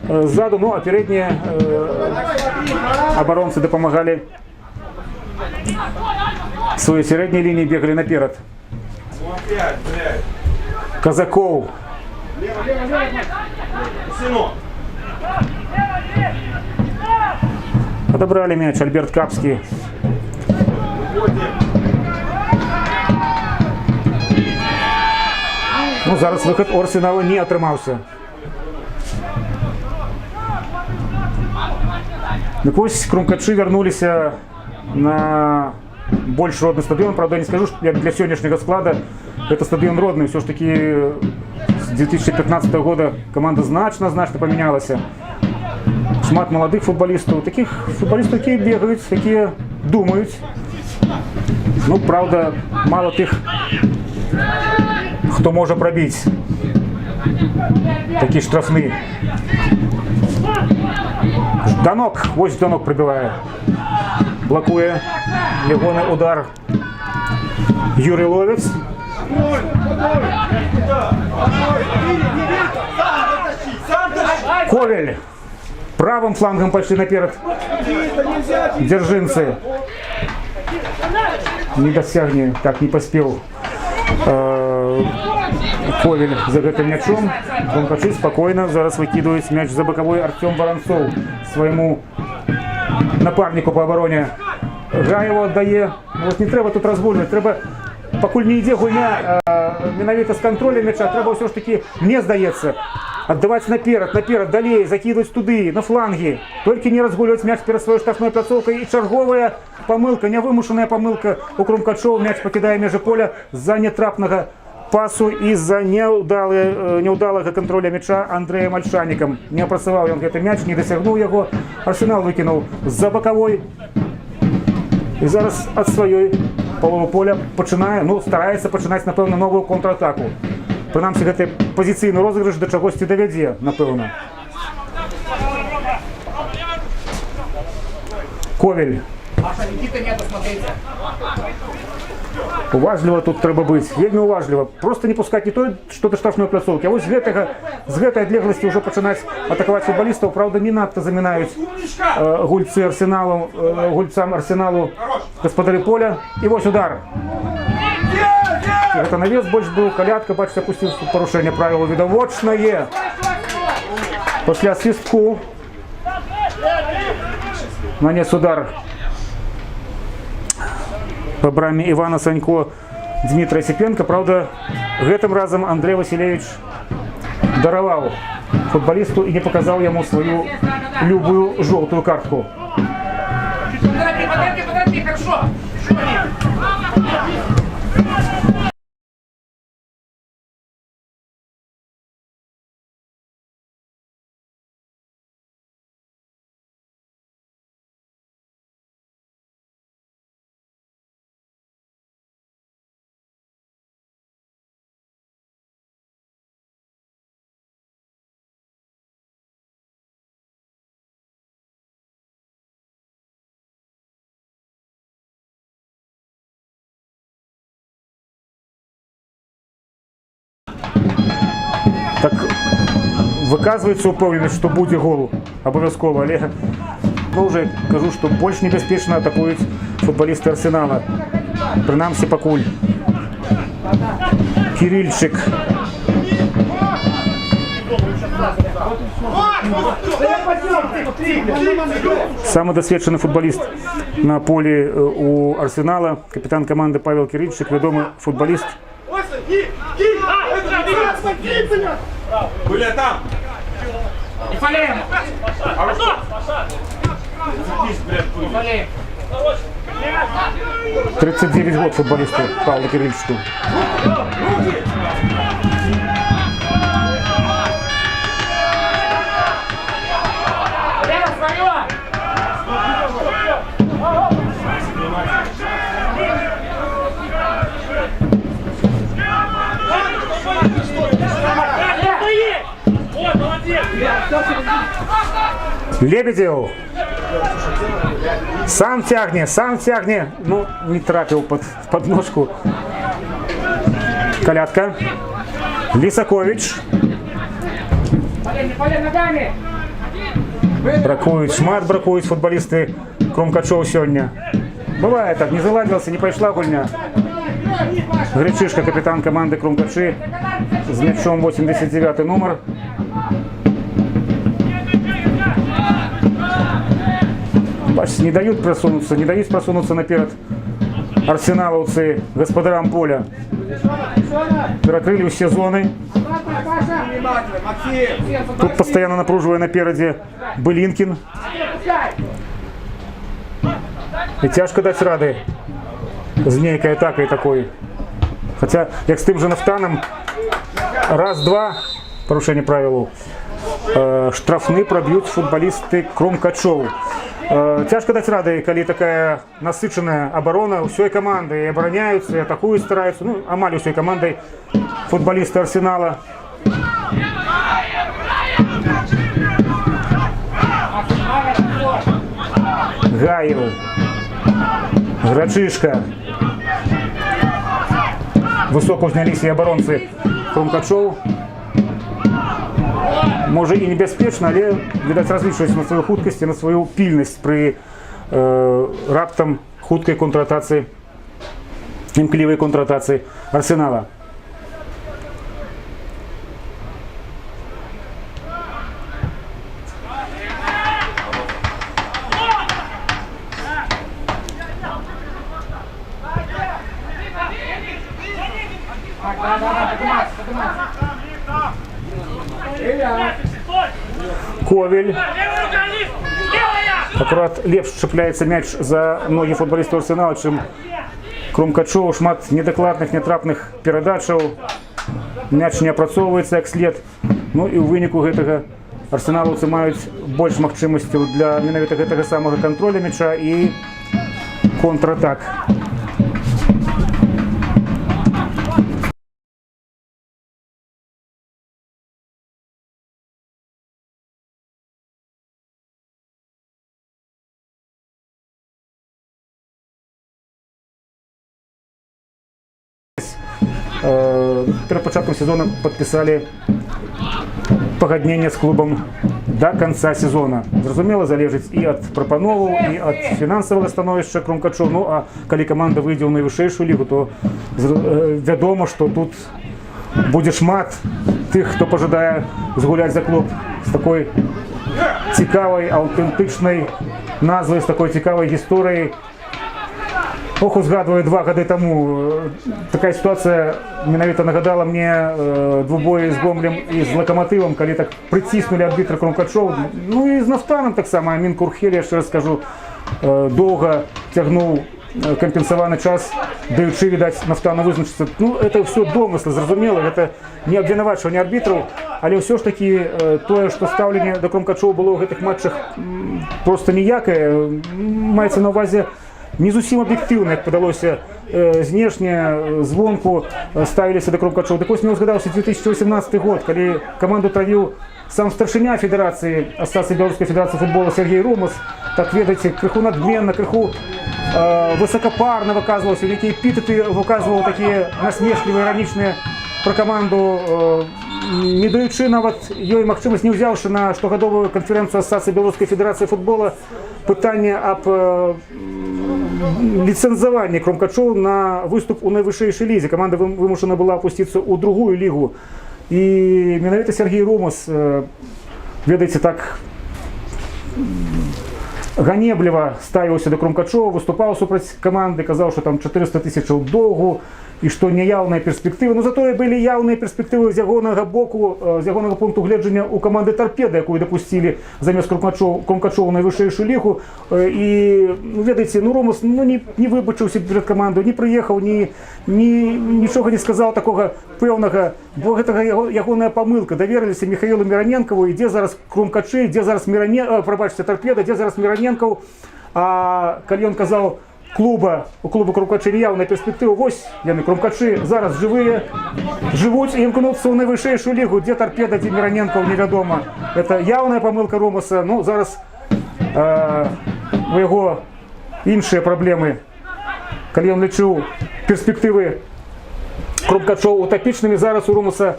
ззаду, ну а передні оборонці допомагали своей середней линии, бегали наперед. Казаков. Подобрали мяч Альберт Капский. Ну, зараз выход у Арсенала не атрымаўся. Ну, ось Крумкачы вернуліся на больш родны стадион. Правда, не скажу, что для сегодняшнего склада это стадион родный. Все ж таки с 2015 года команда значно поменялась. Шмат молодых футболистов. Таких футболистов, которые бегают, такие думают. Ну, правда, мало тих, хто може пробить. Такі штрафні. Жданок. Ось Жданок пробиває. Блокує ягоний удар Юрий Ловец. Ковель. Правым флангом пошли наперед дзяржынцы. Не досягне, так не поспел Ковель за гэтым мячом. Крумкачы спокойно зараз выкидывает мяч за боковой Артем Воронцов своему напарнику по обороне. Гаеву отдае. Вот не треба тут разгульваць, треба, пакуль не ідзе гульня менавіта з контролем мяча, треба ўсё ж таки, мне здаецца, отдавать наперед, далее, закидывать туды, на фланги. Только не разгуливать мяч перед своей штрафной пляцоўкай. И черговая помылка, невымушенная помылка у Крумкачова. Мяч покидая между поля за нетрапного пасу из-за неудалого контроля мяча Андреем Ольшанником. Не опрацаваў ён гэты мяч, не досягнул его. Арсенал выкинул за боковой. И зараз от своей половины поля починає, ну, старается починать, напевно, новую контратаку. Принамсі, гэты пазіцыйны розыгрыш да чагосьці давядзе, напэўна. Ковель. Уважліва тут трэба быць, вельмі уважліва. Просто не пускать не то, што да штрафной пляцоўкі, а вось з гэтай адлегласці ўжо пачынаць атакаваць футбалістаў. Правда, не надта замінаюць гульцы Арсеналу, гульцам Арсеналу гаспадары поля. І вось удар. Это навес больше был, колядка, бачите, опустил порушение правил видовочное. После свистку нанес удар по браме Ивана Санько Дмитрия Осипенко. Правда, гэтым разом Андрей Васильевич даровал футболисту и не показал ему свою любую желтую картку. Подожди, хорошо. Так, выказваецца упэўненасць, што будзе гол абавязкова, але уже кажу, што больш небяспечна атакуюць футбалісты Арсенала. Прынамсі пакуль. Кирильчик. Самый досведчаны футболист на поле у Арсенала, капитан команды Павел Кирильчик, ведомый футболист. Были там! И фалеем! 39 год футболисту Павлу Кирильчику. Лебедев. Сам тягне. Ну, не трапил под ножку. Колядка. Лисакович. Бракують футболисты Крумкачов сегодня. Бывает так, не заладился, не пошла гульня. Гречишка, капитан команды Крумкачи, с мячом 89 номер. Бачите, не дают просунуться наперед арсеналовцы господарам поля. Перекрыли все зоны. Тут постоянно напруживая напереди Былинкин. И тяжко дать рады з нейкой атакой такой. Хотя, як з тим же Нафтаном, раз-два, порушение правил, штрафны пробьют футболисты Крумкачов. Тяжко дать рады, коли такая насыщенная оборона у всей команды, и обороняются, и атакуют, стараются, ну, амаль всей командой футболисты Арсенала. Гаев, Грачишка. Высоко снялись и оборонцы Крумкачов. Может и небяспечна, але, видать, различивается на свою хуткость и на свою пильность при раптом хуткой контратации, імклівой контратации Арсенала. Ковель. Аккурат лепш чапляецца мяч за ноги футболистов Арсенала, чем Крумкачоў. Шмат недокладных, нятрапных перадачаў. Мяч не апрацоўваецца як след. Ну і ў выніку гэтага арсеналаўцы маюць больш магчымасцяў для менавіта гэтага самага контроля мяча і контратак. Перед початком сезона подписали пагадненне с клубом до конца сезона. Зразумела, залежыць і ад прапановаў, і ад фінансавага становішча Крумкачоў. Ну а калі каманда выйдзе ў найвышэйшую лігу, то вядома, што тут будзе шмат тых, хто пажадае згуляць за клуб з такой цікавай, аўтэнтычнай назвай, з такой цікавай гісторыяй. Ох, узгадываю 2 гады тому. Такая ситуация менавіта нагадала мне двубои з Гомлем і з Локомотивом, коли так притиснули арбітра Крумкачов. Ну і з Нафтаном так само. Амін Курхель, я ще раз скажу, довго тягнув компенсований час, даючи, видать, Нафтану визначитися. Ну, це все домисли, зрозуміло, це не обвинувачування арбітрів, але все ж таки тое, що ставлення до Крумкачова було в цих матчах просто ніяке, мається на увазі не зусім об'єктивно, як подалося знешне, звонку ставилися до Крумкачова. Так ось мені згадався 2018 год, коли команду травив сам старшиня Федерации, Ассоциации Белорусской Федерации футбола Сергей Румас, так ведаете, криху надменно, криху высокопарно выказывался, некие эпитеты выказывал такие насмешливые, ироничные про команду не даючы нават ёй магчымасць, не ўзяўшы на штогадовую канферэнцыю Асацыі Беларускай Федэрацыі футбола пытанне аб ліцэнзаванні Крумкачоў на выступ у найвышэйшай лізе. Каманда вымушана была апусціцца ў другую лігу. І менавіта Сергей Румус, ведаеце, так ганебліва ставіўся да Крумкачова, выступаў супраць каманды, казаў, што там 400 тысячаў доўгу, і што няяўныя перспектывы. Ну, затое былі яўныя перспектывы з ягонага боку, з ягонага пункту гледжання ў каманды «Торпеда», якую дапусцілі замест Крумкачова найвышэйшую лігу. І, ну, ведаеце, ну, Румус не выбачыўся перад камандой, не прыехаў, нічога не сказаў такога пэўнага, бо гэта ягоная памылка. Даверыліся Михаілу Мираненкову, і дзе зараз Крумкачы, дзе зараз «Торпеда», дзе зараз Мираненков. А калі ён казаў, у клуба Крумкачы неяўная перспектыва. Вось яны, Крумкачы, зараз жывуць і імкнуцца ў найвышэйшую лігу. Дзе «Торпеда», дзе Мираненков, невядома. Это яўная памылка Румуса. Ну, зараз у яго іншыя праблемы. Калі ён лічыў перспектывы Крумкачоў утапічнымі, зараз у Румуса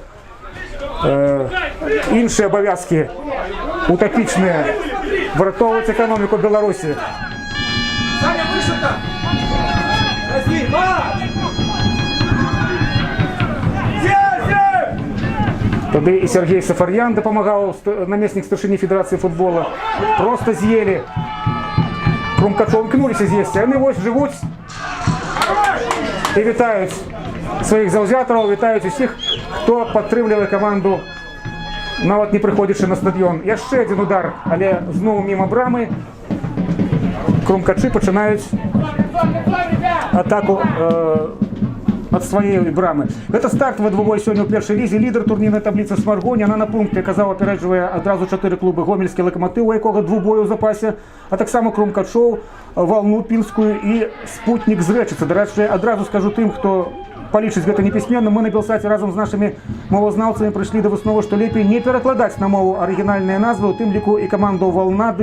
іншыя абавязкі утапічныя. Выратоўваць эканоміку Беларусі. Саня, выше там! Возьми, Тады і Сергей Сафарьян дапамагаў, намеснік старшыні Федэрацыі футбола. Просто з'елі Крумкачоў, імкнуліся з'есці. Яны вось жывуць і вітаюць сваіх заўзятараў, вітаюць усіх, хто падтрымлівае каманду, нават не прыходзячы на стадыён. Яшчэ адзін удар, але зноў міма брамы. Крумкачы пачынаюць атаку ад сваёй брамы. Гэта стартавы двубой сёння ў першай лізе. Лідар турнірнай табліцы «Смаргонь». Яна на пункце, казаў, апярэджвае адразу 4 клубы. Гомельскі «Лакаматыў», у якога двубой у запасе, а таксама Крумкачоў, Валну Пінскую і Спутнік з Рэчыцы. Дарэчы, адразу скажу тым, хто палічыць гэта непісьменна, мы на Белсаце разам з нашымі мовазнаўцамі прыйшлі да высновы, што лепей не перакладаць на мову арыгінальныя назвы, у тым ліку і каманду «Вална»,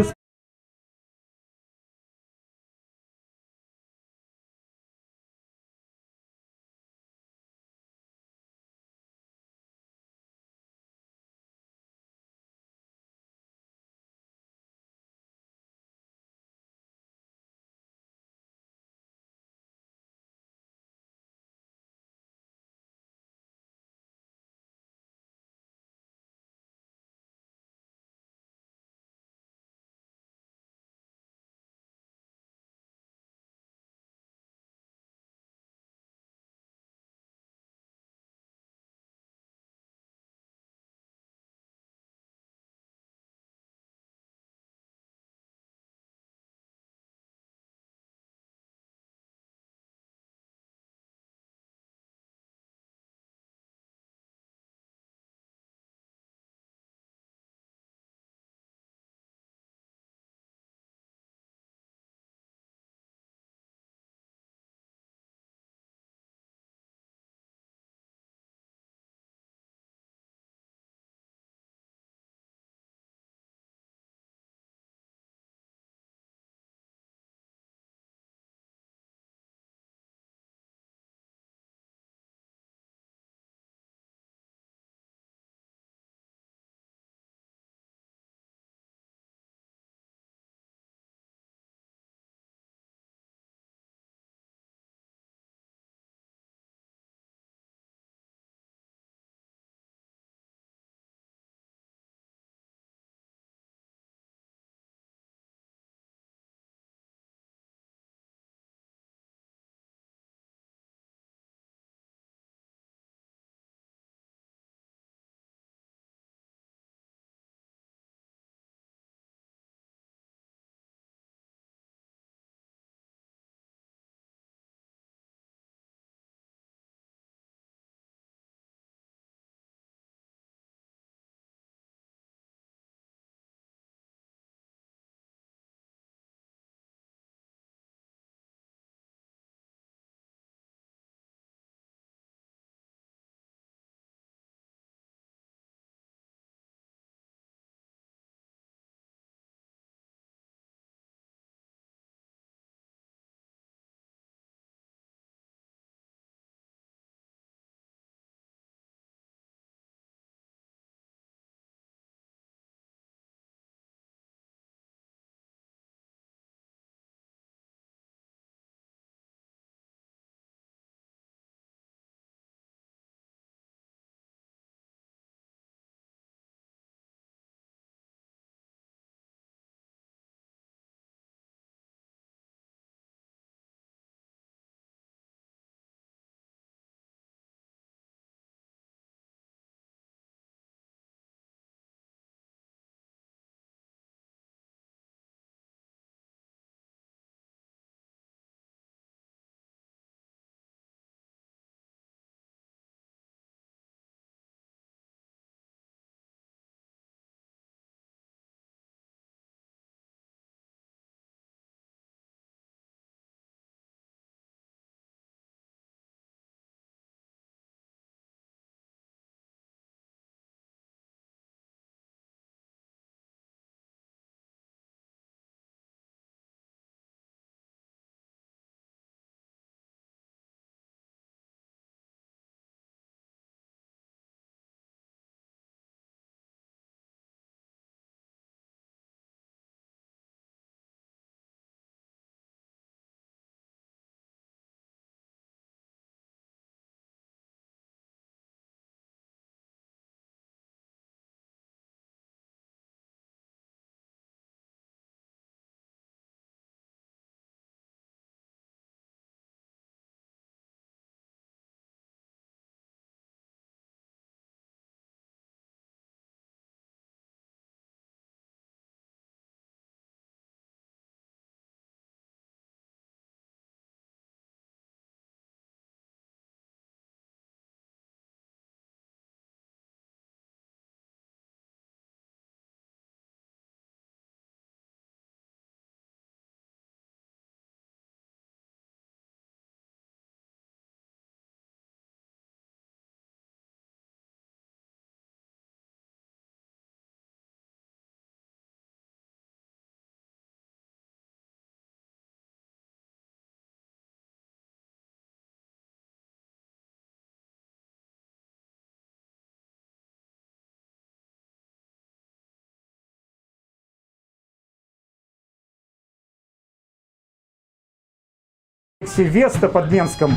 Веста под Менском.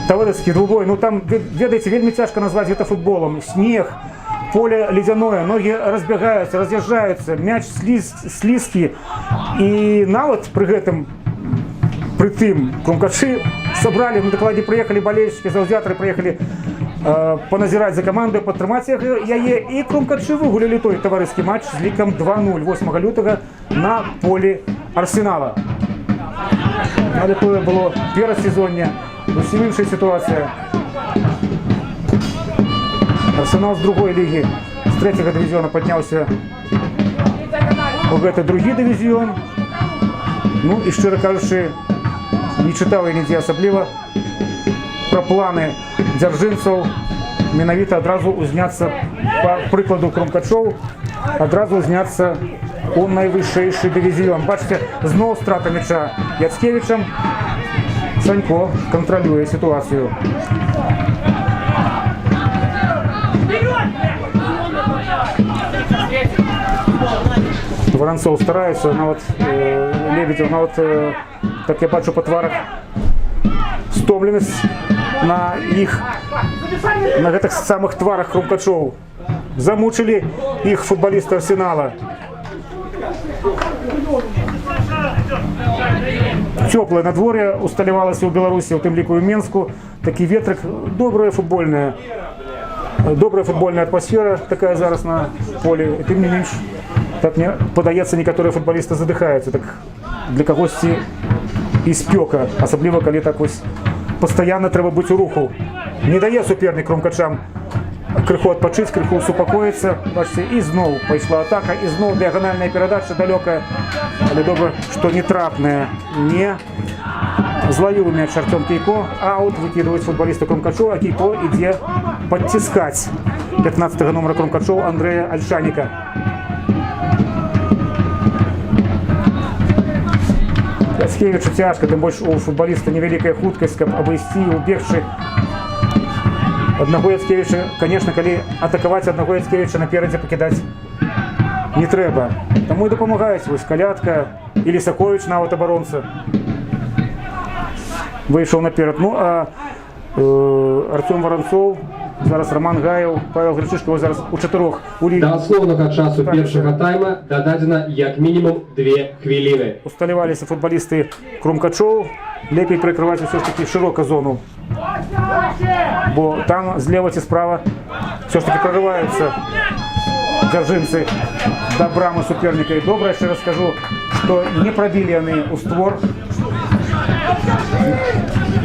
Товарищеский двубой. Ну там, ведаете, вельми тяжко назвать это футболом. Снег, поле ледяное, ноги разбегаются, разъезжаются, мяч слизкий. И навод при этом, при тым, Крумкачи собрали, на докладе приехали болельщики, заўзятары приехали поназирать за командой, падтрымаць яе. І Крумкачи выгулялі той таварыскі матч з лікам 2-0 8 лютага на полі Арсенала. Але тое было перадсезонне, зусім іншая ситуация. Арсенал з другой лігі, з третьего дивизиона поднялся у гэты другі дивизион. Ну і шчыра кажучы, не чытаў я нідзе асабліва пра планы дзяржынцаў менавіта адразу узняцца, па прыкладу Крумкачоў, адразу узняцца у найвышэйшы дывізіён. Бачыце, зноў страта мяча Яцкевічам. Санько кантралюе сітуацыю. Воронцов стараецца, нават Лебедев, нават, так я бачу па тварах, стомленасць на іх, на гэтых самых тварах Крумкачоў. Замучили их футболисты Арсенала. Теплое надворье усталевалось у Беларуси, у тым ліку і Менску. Такі ветрик, добрая футбольная атмосфера такая зараз на поле. І тым не менш, так мне падаецца, некаторыя футболисты задыхаюцца. Так для кагосьці і спёка, асабліва калі так вось пастаянна трэба быць у руху. Не дае супернік Крумкачам крыху адпачыць, крыху супакоіцца. Бачыце, і зноў пайшла атака, і зноў дыяганальная перадача далёкая, але добра, што не трапная. Не злавіў мяч Артём Кейко, аут выкідваюць футбаліста Крумкачоў, а Кейко ідзе падціскаць 15-го номера Крумкачоў Андрэя Альшаніка. Яцкевічу цяжка, тым больш у футбаліста невялікая хуткасць, каб абысці і убегчы аднаго Яцкевіча. Конечно, калі атакаваць аднаго Яцкевіча наперадзе пакідаць не трэба. Таму і дапамагаюць вось Калятка і Лісаковіч, нават абаронца, выйшаў наперад. Ну а Артём Воронцов, зараз Роман Гаев, Павел Гречишко зараз у чатырох у лігі. Да асноўнага часу першага тайма дададзена як мінімум 2 хвіліны. Усталяваліся футбалісты Крумкачоў. Лепей прыкрываць усё ж таки шырока зону, бо там злева ці справа все ж таки прорываются дзяржынцы до брамы суперника. И добра, яшчэ раз скажу, что не пробили яны у створ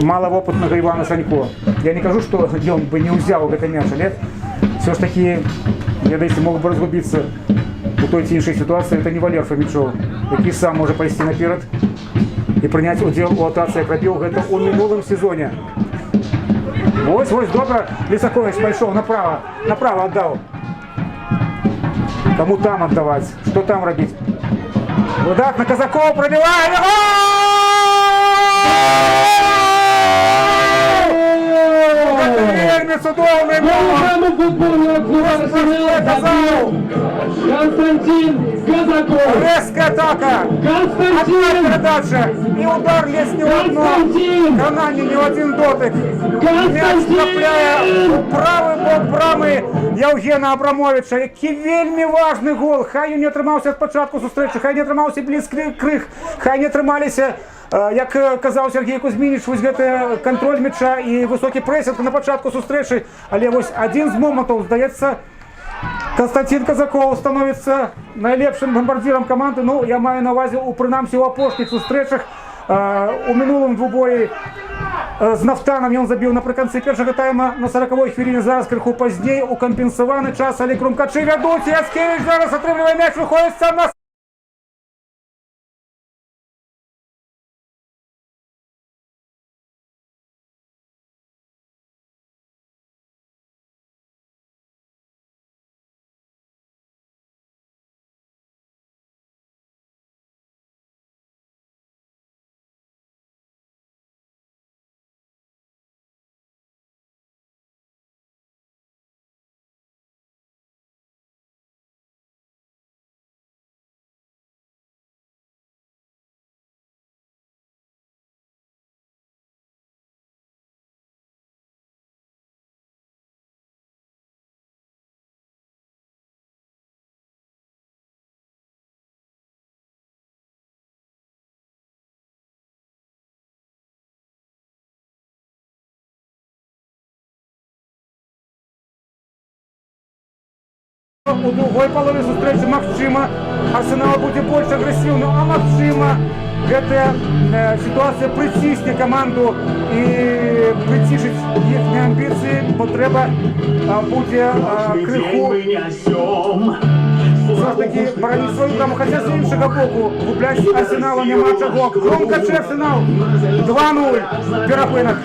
малоопытнага Івана Санько. Я не кажу, что ён бы не ўзяў гэты мяч, але все ж таки, ведаеце, мог бы разгубиться у той ці іншай ситуации. Это не Валер Фомічоў, які сам можа пайсці наперад і прыняць удзел у атацы, як рабіў гэта ў мінулым сезоне. Вось, добра, Лісаковіч пайшоў направо аддаў. Кому там отдавать? Что там робить? Выдатно Казаков пробивает! Это судовный Константин Казаков. Резкая атака. Константин. Передача. И удар лез не в одно. Канане не в один дотык. Мяч трапляе у правый бок брамы Яўгена Абрамовича. Які вельмі важны гол. Хай не атрымаўся ад пачатку сустрэчы, хай не атрымаўся блізкі крых, хай не атрымаліся, як казаў Сергей Кузьмініч, вось гэты кантроль мяча і высокі прэсінг на пачатку сустрэчы. Але вось адзін з момантаў, здаецца, Константин Казаков становится найлепшым бомбардиром команды. Ну, я маю на увазе у прынамсі у апошніх сустрэчах. У мінулым двубоі з Нафтанам ён забіў напрыканцы першага тайма на 40-й хвіліне. Зараз крыху пазней у кампенсаваны час, але Крумкачы вядуць. Яцкевіч зараз атрымлівае мяч, выходзіць сам на У другой половине сустрэчы магчыма Арсенал будзе больш агрэсіўным, а магчыма гэтая сітуацыя прыцісне каманду і прыцішыць іхнія амбіцыі, бо трэба будзе крыху все ж таки бараніць сваю каму, хаця з іншага боку губляць Арсеналу няма чаго. Громкачы Арсенал 2-0 перапынак.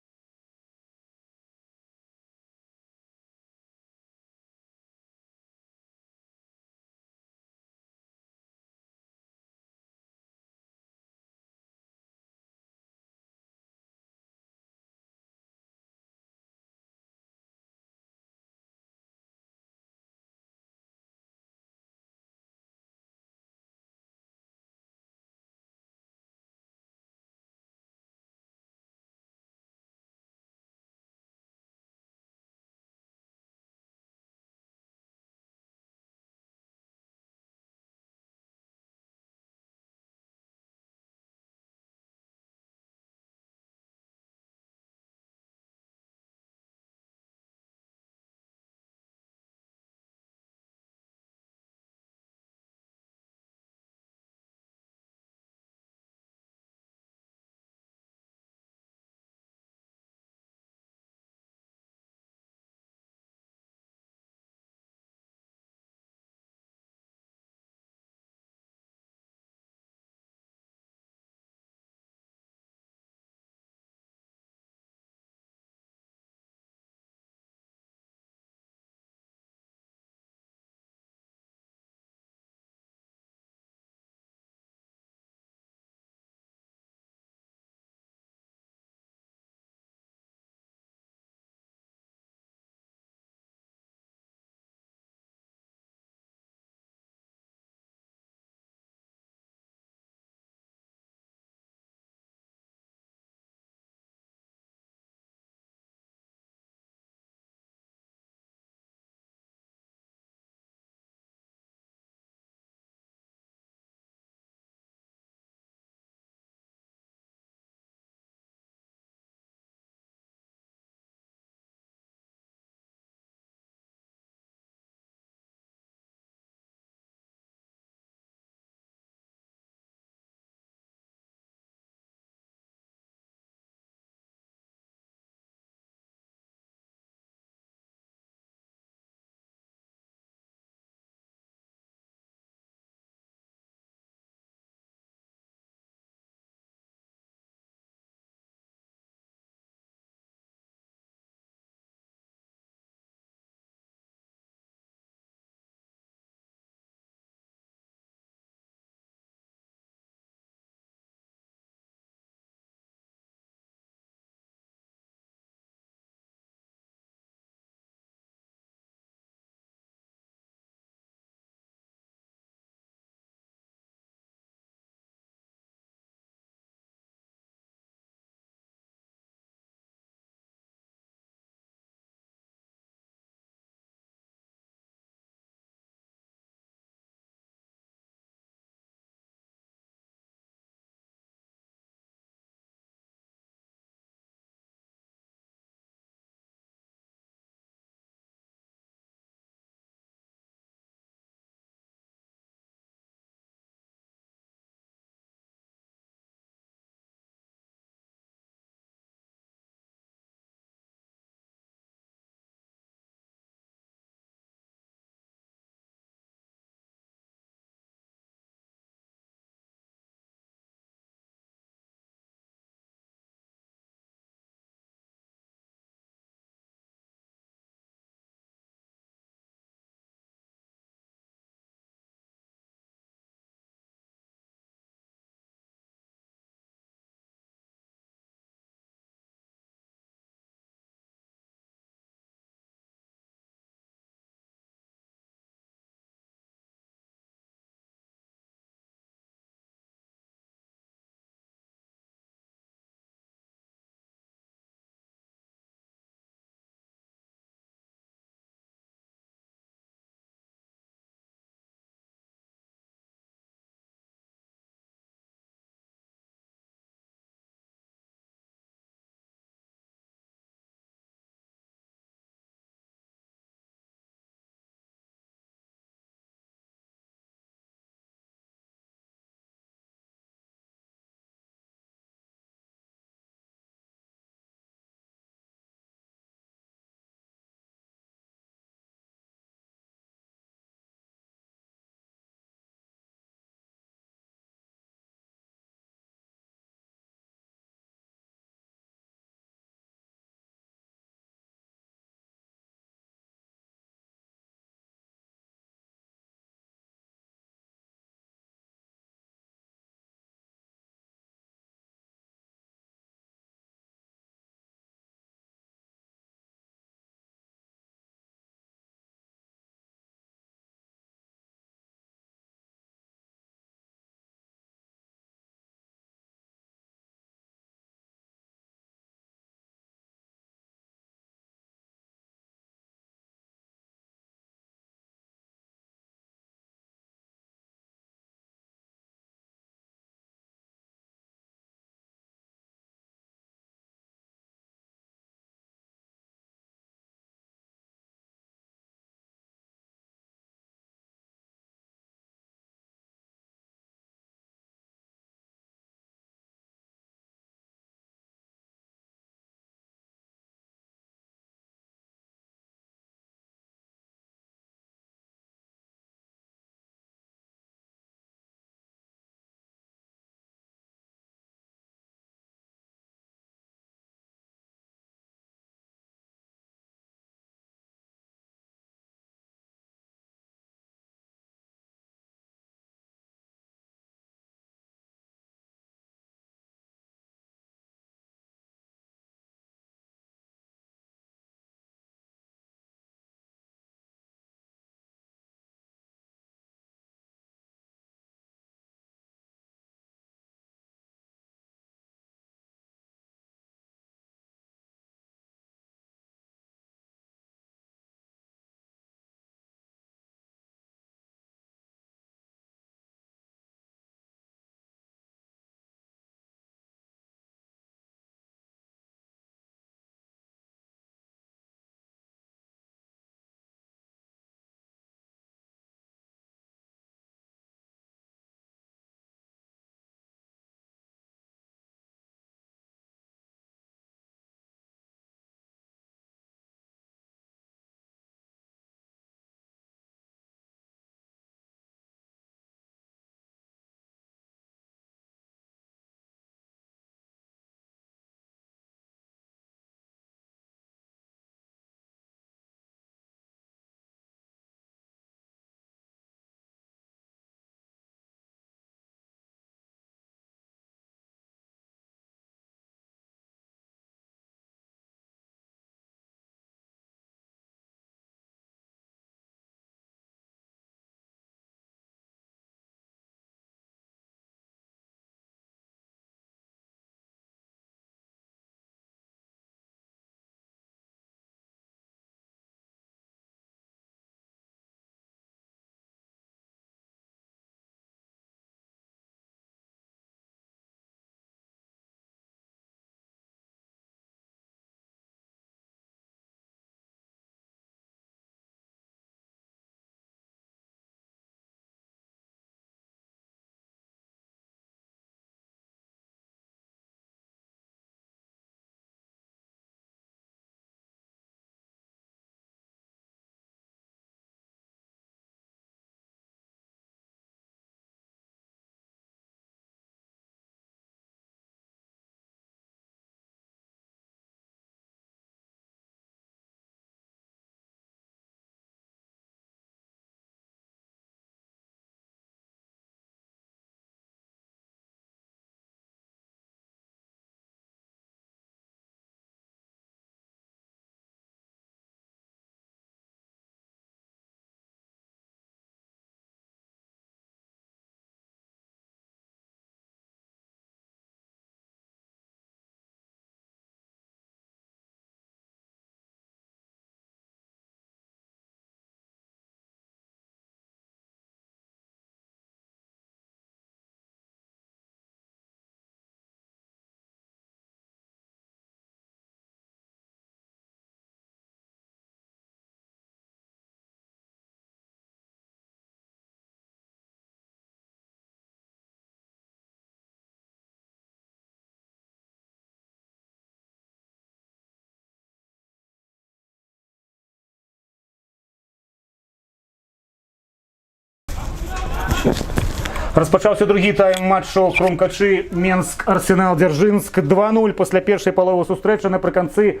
Распачаўся другі тайм матчу Крумкачы Менск Арсенал Дзяржынск 2-0 пасля першай паловы сустрэчы. Напрыканцы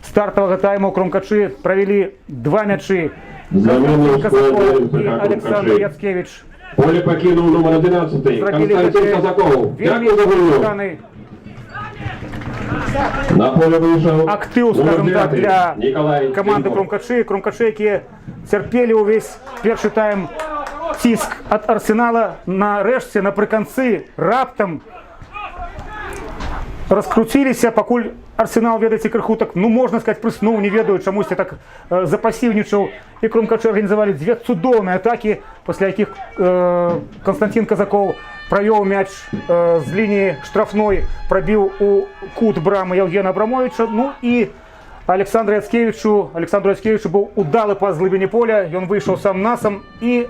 стартавага тайму Крумкачы правялі два мячы. Замену Казаков і складаем Александр Яцкевич. Поле покинул номер 11 Константин Казаков. Дякую за гульню. На поле вышел Актыў, скажем номер так, 9 для Николай команды Тимков. Крумкачы, якія цярпелі ўвесь першы тайм ціск ад Арсенала. Нарэшце, напрыканцы, раптам раскруціліся, пакуль Арсенал, ведаеце, крыху так, ну, можна сказаць, прыснуў, не ведаю, чамусьці так запасіўнічаў. І Крумкачы арганізавалі дзве цудоўныя атакі, пасля якіх Константин Казаков правёў мяч з лініі штрафной, прабіў у кут брамы Яўгена Абрамовича. Ну і Александру Яцкевичу быў удалы пас з глыбіні поля, ён выйшаў сам насам і,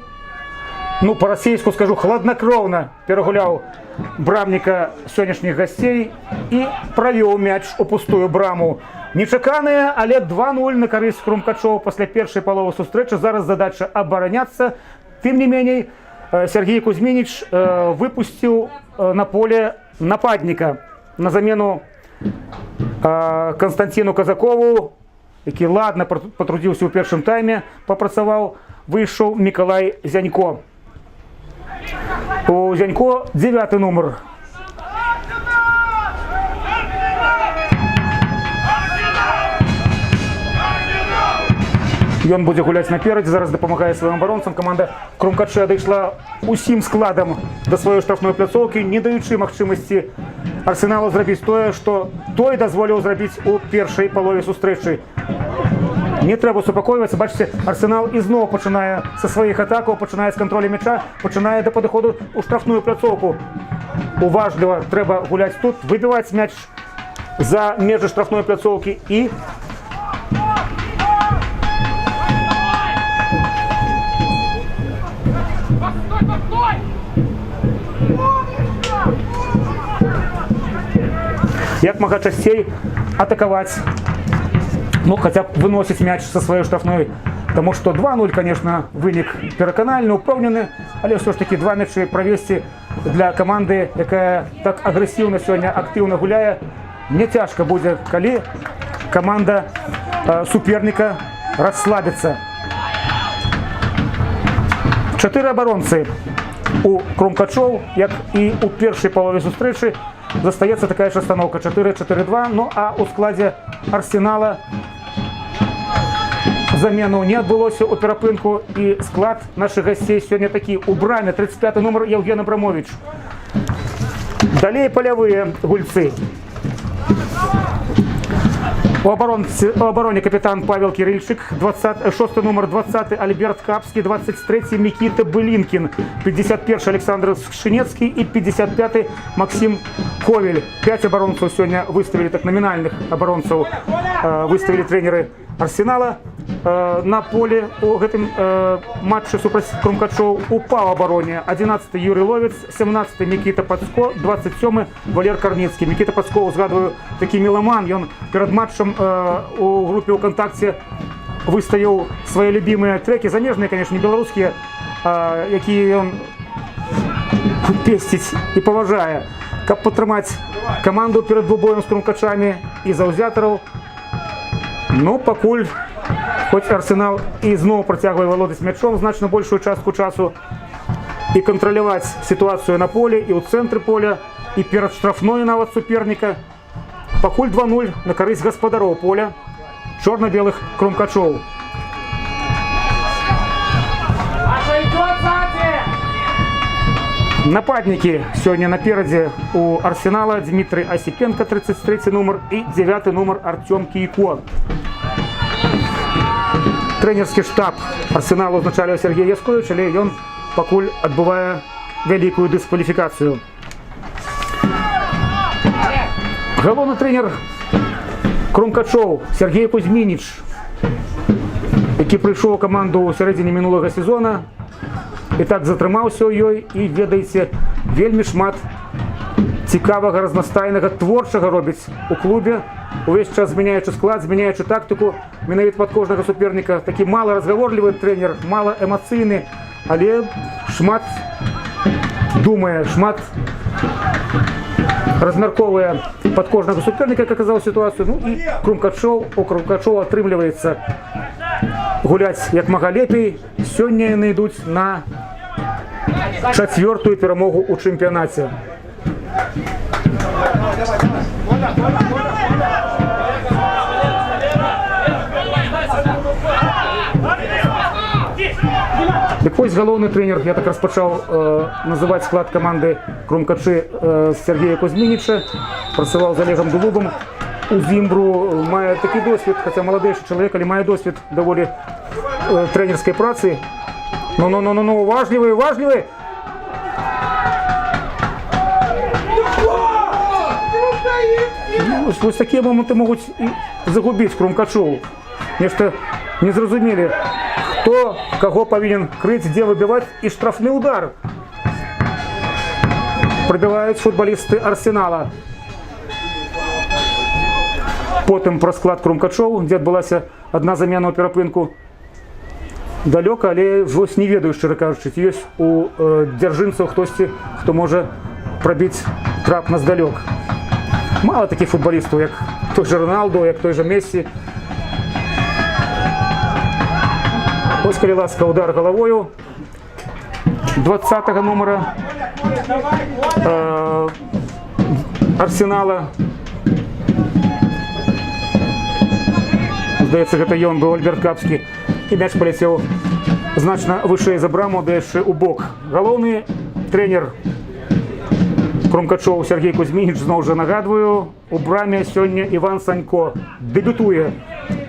ну, па-расейску скажу, хладнакроўна перагуляў брамніка сённяшніх гасцей і правёў мяч у пустую браму. Нечаканыя, але 2-0 на карысць Крумкачоў пасля першай паловы сустрэчы. Зараз задача абараняцца. Тым не меней, Сергей Кузьминич выпусціў на поле нападніка на замену Константину Казакову, які ладна патрудзіўся ў першым тайме, папрацаваў, выйшаў Миколай Зянько. У Зянько 9 номер. Ён будзе гуляць наперадзе, зараз дапамагае сваім абаронцам. Каманда Крумкачы адышла усім складам да сваёй штрафной пляцоўкі, не даючы магчымасці Арсеналу зрабіць тое, што той дазволіў зрабіць у першай палове сустрэчы. Не трэба супакойвацца, бачыце, Арсенал ізноў пачынае са сваіх атакаў, пачынае з кантролю мяча, пачынае да падыходу ў штрафную пляцоўку. Уважліва трэба гуляць тут, выбіваць мяч за межы штрафной пляцоўкі і як мага часцей атакаваць, ну, хаця б выносіць мяч са сваёй штрафной. Таму што 2-0, конечно, вынік пераканальны, упэўнены, але ўсё ж такі два мячы правесці для каманды, якая так агрэсіўна сёння актыўна гуляе, не цяжка будзе, калі каманда суперніка расслабіцца. 4 абаронцы у Крумкачоў, як і ў першай палове сустрэчы. Застаецца такая ж расстаноўка 4-4-2, ну а ў складзе Арсенала замену не адбылося ў перапынку, і склад нашых гасцей сёння такі. У браме 35 номер Яўген Абрамович. Далей палявыя гульцы. У обороне капитан Павел Кирильчик, 6 номер 20 Альберт Капский, 23 Микита Былинкин, 51 Александр Шинецкий и 55 Максим Ковель. 5 оборонцев сегодня выставили, так номинальных оборонцев выставили тренеры Арсенала. На поле у гэтым матче супраць Крумкачоў упаў у обороне 11 Юрий Ловец, 17 Микита Пацко, 27 Валер Карніцкі. Микита Пацко, узгадываю, такі меламан, ён перад матчам у групе УКонтакце выставіў свае любімыя трекі, замежныя, конечно, не беларускія, якія ён песціць і паважае, каб падтрымаць каманду перад двубоем з Крумкачамі і заўзятараў. Ну, пакуль хоць Арсенал і зноў працягвае валодаць мячом значна большую частку часу і кантраляваць сітуацыю на поле і ў цэнтры поля, і перад штрафной нават суперніка. Пакуль 2-0 на карысць гаспадароў поля чорна-белых Крумкачоў. Нападнікі сёння наперадзе у Арсенала: Дмитрий Осипенко, 33 номер, і 9 номер Артем Кийко. Трэнерскі штаб Арсенала узначаліў Сергей Яскович, але ён пакуль адбывае вялікую дыскваліфікацыю. Галоўны трэнер Крумкачоў Сергей Кузьминич, які прыйшоў у каманду ў сярэдзіне мінулага сезона і так затрымаўся ў ёй, і, ведаеце, вельмі шмат цікавага, разнастайнага, творчага робіць у клубе, увесь час змяняючы склад, змяняючы тактыку менавіта пад кожнага суперніка. Такі мала разгаворлівы трэнер, мала эмацыйны, але шмат думае шмат, размярковвае пад кожнага суперніка, як аказаў сітуацыю. Ну і у Крумкачоў атрымліваецца гуляць як мага лепей. Сёння яны ідуць на 4-ю перамогу ў чэмпіянаце. Дык вось галоўны трэнер, я так распачаў называць склад каманды Крумкачы Сергея Кузьмініча, працаваў з Олегам Дулубам у Зімбру, мае такі досвед, хаця маладэйшы чалавек, але мае досвед даволі трэнерскай працы. Ну, уважлівы. Вось такія моманты могуць і загубіць Крумкачоў. Нешта не зразумелі, хто каго павінен крыць, дзе выбіваць, і штрафны удар прабіваюць футбалісты Арсенала. Потым пра склад Крумкачоў, дзе адбылася адна замена ў перапынку. Далёка, але вось не ведаю, шчыра кажучы, ці ёсць у дзяржынцаў хтосьці, хто можа прабіць трапна здалёк. Мало такіх футбалістаў, як той же Роналду, як той же Мессі. Ось, калі ласка, удар галавою 20-го номера Арсенала. Здаецца, гэта ён быў, Альберт Капскі. І мяч паляцеў значна вышэй за браму, да яшчэ ў бок. Галоўны трэнер Крумкачоў Сергей Кузьмініч, зноў жа нагадваю, у браме сёння Іван Санько дэбютуе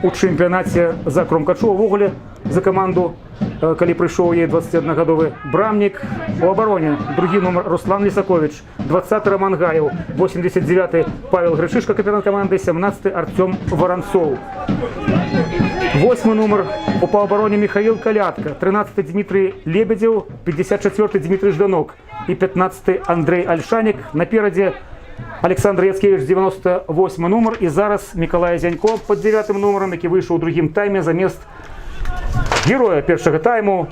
у чэмпіянаце за Крумкачоў. Увогуле за каманду, калі прыйшоў яе 21-гадовы брамнік. У абароне другі нумар Руслан Лісаковіч, 20-й Роман Гаев, 89-й Павел Грышишка, капітан каманды, 17-й Артём Воронцов. 8-й нумар у паўабароне Михаил Калятка, 13-й Дмитрий Лебедев, 54-й Дмитрий Жданок и 15-й Андрей Альшанік. Наперадзе Александр Яцкевич, 98-й нумар, і зараз Миколай Зянько под 9-м нумаром, які выйшаў у другім тайме замест героя першага тайму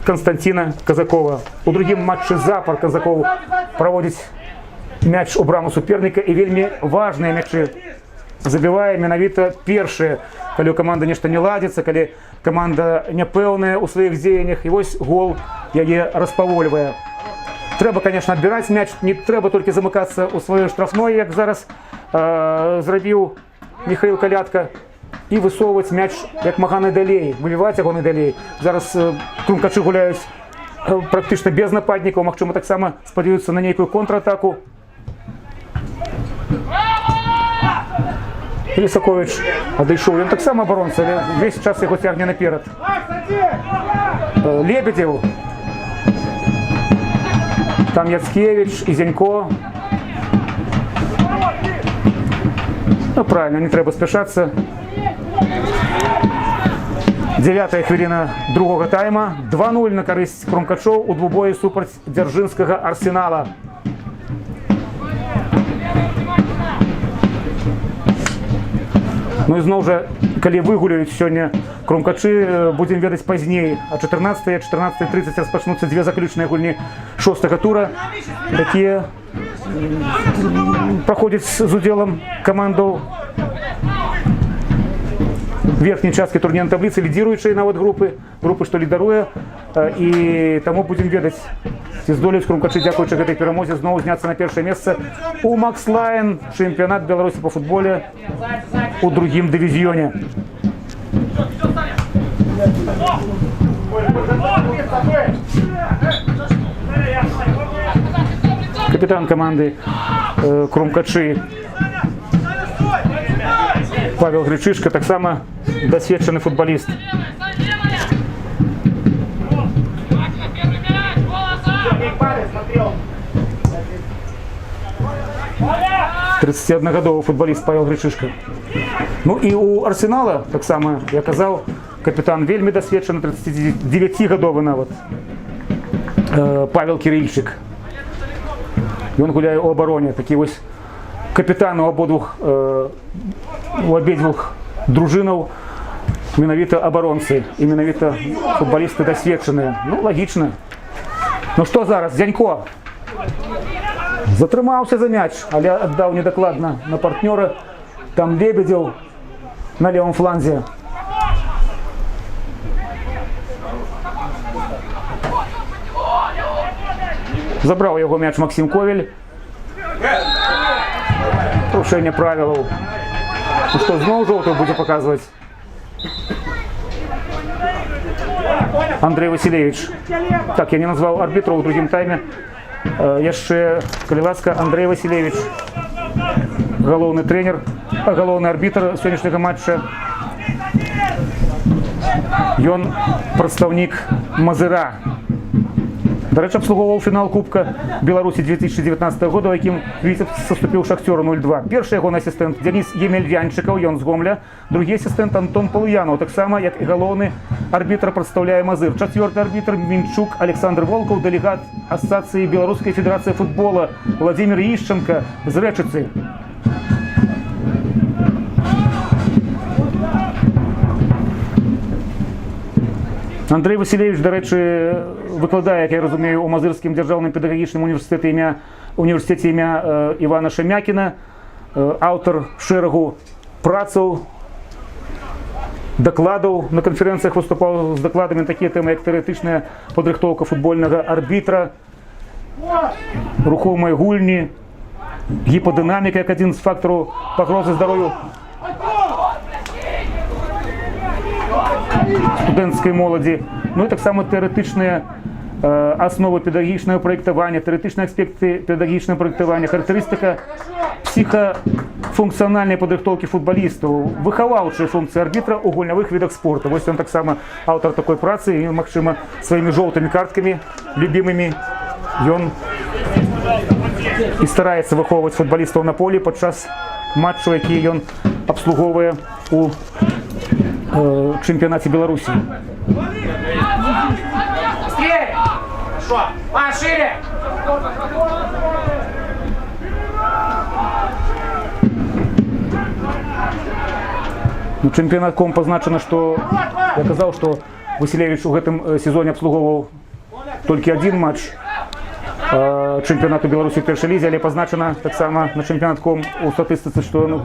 Константина Казакова. У другім матчы запар Казаков праводзіць мяч у браму суперніка, і вельмі важныя мячы забівае менавіта першыя, калі у каманды нешта не ладзіцца, калі каманда няпэўная ў сваіх дзеяннях, і вось гол яе распавольвае. Трэба, конечно, адбіраць мяч, не трэба толькі замыкацца ў сваёй штрафной, як зараз зрабіў Михаил Калятка, і высоўваць мяч як мага найдалей, выбіваць яго найдалей. Зараз Крумкачы гуляюць практычна без нападнікаў, магчыма, таксама спадзяюцца на нейкую контратаку. Лісаковіч адышоў, ён таксама абаронца, але весь час яго цягне наперад. Лебедев, там Яцкевич і Зянько. Ну, правильно, не трэба спяшацца. 9-я хвіліна другога тайма. 2-0 на карысць Крумкачоў у двубоі супраць дзяржынскага Арсенала. Ну і зноў жа, калі выгуляюць сёння Крумкачы, будзем ведаць пазней. А 14-й, 14:30 распачнуцца дзве заключныя гульні 6-го тура, якія праходзяць з удзелам камандаў верхняй часткі турнірнай табліцы, лідзіруючай нават групы, што лідаруе, і таму будзем ведаць, ці здолеюць Крумкачы, дзякуючы гэтай перамозе, зноў зняцца на першае месца у Макслайн, чэмпіянат Беларусі па футболе у другім дывізіёне. Капітан каманды Крумкачы Павел Грышишка, таксама досведчаны футболіст. «31-гадовы футболіст Павел Грышишка. Ну і у Арсенала таксама, я казаў, капітан вельмі досведчаны, 39-гадовы нават, Павел Кирильчик. Ён гуляе ў абароне, такі вось капітан у абедзвюх дружынаў, менавіта абаронцы і менавіта футбалісты дасведчаныя. Ну, лагічна. Ну што зараз, Дзянько затрымаўся за мяч, але аддаў недакладна на партнёра. Там Лебедзеў на левом фланзе. Забраў яго мяч Максим Ковель. Парушэнне правілаў. Ну што, зноў жоўтую будзе паказваць Андрей Василевич. Так, я не назваў арбітраў у другім тайме. Яшчэ, калі ласка, Андрей Василевич, галоўны трэнер, галоўны арбітр сённяшняга матча. Ён прадстаўнік Мазыра. Дарэчы, абслугоўваў фінал Кубка Беларусі 2019 года, у якім Віцебск саступіў Шахцёру 0-2. Першы ягоны асістэнт Дзяніс Емельянчыкаў, ён з Гомля. Другі асістэнт Антон Палуянаў, таксама, як і галоўны арбітр, прадстаўляе Мазыр. Чацвёрты арбітр Мінчук Александр Волкаў, дэлегат Асацыі Беларускай федэрацыі футбола Владзімір Ішчанка з Рэчыцы. Андрей Василевич, дарэчы, выкладае, як я разумею, у Мазырскім дзяржаўным педагагічным універсітэце імя Івана Шамякіна, аўтар шэрагу працаў, дакладаў, на канферэнцыях выступаў з дакладамі такія тэмы, як тэарэтычная падрыхтоўка футбольнага арбітра, рухомыя гульні, гіпадынаміка як адзін з фактараў пагрозы здароўю студэнцкай моладзі. Ну і таксама тэарэтычныя асновы педагагічнага праектавання, тэарэтычныя аспекты педагагічнага праектавання, характарыстыка псіхафункцыянальнай падрыхтоўкі футбалістаў, выхаваўчыя функцыі арбітра ў гульнявых відах спорту. Вось ён таксама аўтар такой працы і, магчыма, сваімі жоўтымі карткамі любімымі ён і стараецца выхоўваць футбалістаў на полі падчас матчу, які ён абслугоўвае у чэмпіянаце Беларусі. Ну, чэмпіянатком пазначана, што я казаў, што Василевич у гэтым сезоне абслугоўваў толькі адзін матч чэмпіянату Беларусі ў першай лізе, але пазначана таксама на чэмпіянатком у статыстыцы, што ён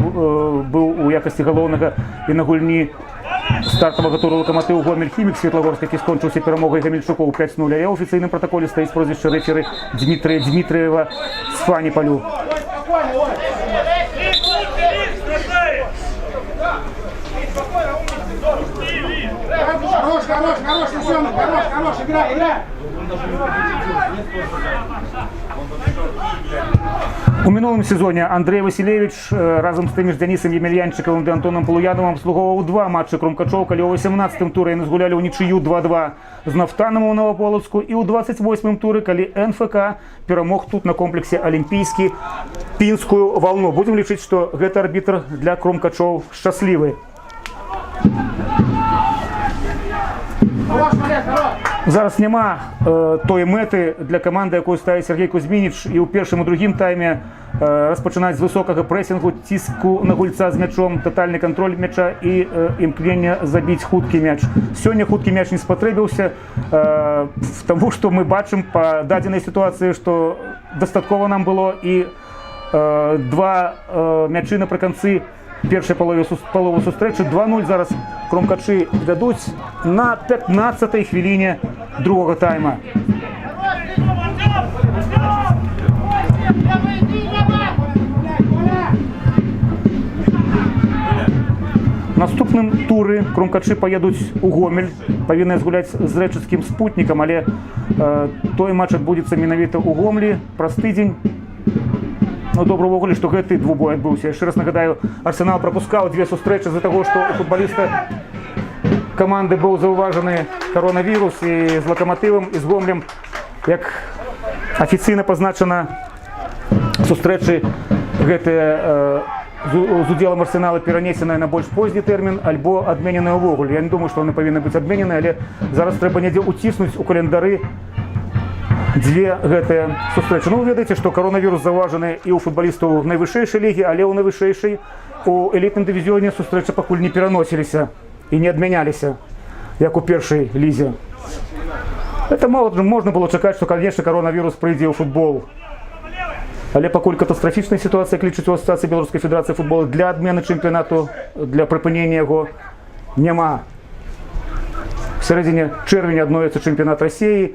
быў у якасці галоўнага і на гульні стартавага туру Локаматыў Гомель-Хімік Светлагорск, які скончыўся перамогай Гамельчукоў 5-0, а ў афіцыйным пратаколе стаіць прозвішча рэферы Дмітрыя Дмітрыева з Фаніпалю. Хорош, играй! У мінулым сезоне Андрей Василевич разам з тымі ж Дзянісам Емельянчыкавым і Антонам Палуянавым абслугоўваў два матчы Крумкачоў, калі ў 18-м туры яны згулялі ў нічыю 2-2 з Нафтанам у Новаполацку, і ў 28-м туры, калі НФК перамог тут на комплексе Алімпійскі пінскую валну. Будзем лічыць, што гэты арбітр для Крумкачоў шчаслівы. Зараз няма той мэты для каманды, якую ставіць Сергей Кузьмініч, і ў першым і другім тайме распачынаць з высокага прэсінгу, ціску на гульца з мячом, татальны кантроль мяча і імкнення забіць хуткі мяч. Сёння хуткі мяч не спатрэбіўся, таму што мы бачым па дадзенай сітуацыі, што дастаткова нам было і два мячы напрыканцы першай паловы сустрэчы. 2-0 зараз Крумкачы вядуць на 15-й хвіліне другога тайма. Наступным туры Крумкачы паедуць у Гомель, павінны згуляць з рэчыцкім спутнікам, але той матч адбудзецца менавіта ў Гомлі праз тыдзень. Ну, добра ўвогуле, што гэты двубой адбыўся. Яшчэ раз нагадаю, Арсенал прапускаў дзве сустрэчы з-за таго, што у футбаліста каманды быў заўважаны коронавірус, і з Локаматывам, і з Гомлем, як афіцыйна пазначана, сустрэчы гэтыя з удзелам Арсенала перанесеныя на больш позні тэрмін альбо адмененыя ўвогуле. Я не думаю, што яны павінны быць адменены, але зараз трэба недзе ўціснуць у календары дзве гэтыя сустрэчы. Ну, вы ведаеце, што коронавірус заўважаны і ў футбалістаў найвышэйшай лігі, але ў найвышэйшай у элітным дывізіёне сустрэчы пакуль не пераносіліся і не адмяняліся, як у першай лізе. Это можно было чакаць, што, конечно, коронавірус прыйдзе ў футбол. Але пакуль катастрафічная сітуацыя клічыць у Асацыяцыі Беларускай Федэрацыі футбола для адмены чэмпіянату, для прыпынення яго няма. В сярэдзіне чэрвеня адновіцца чэмпіянат Расіі,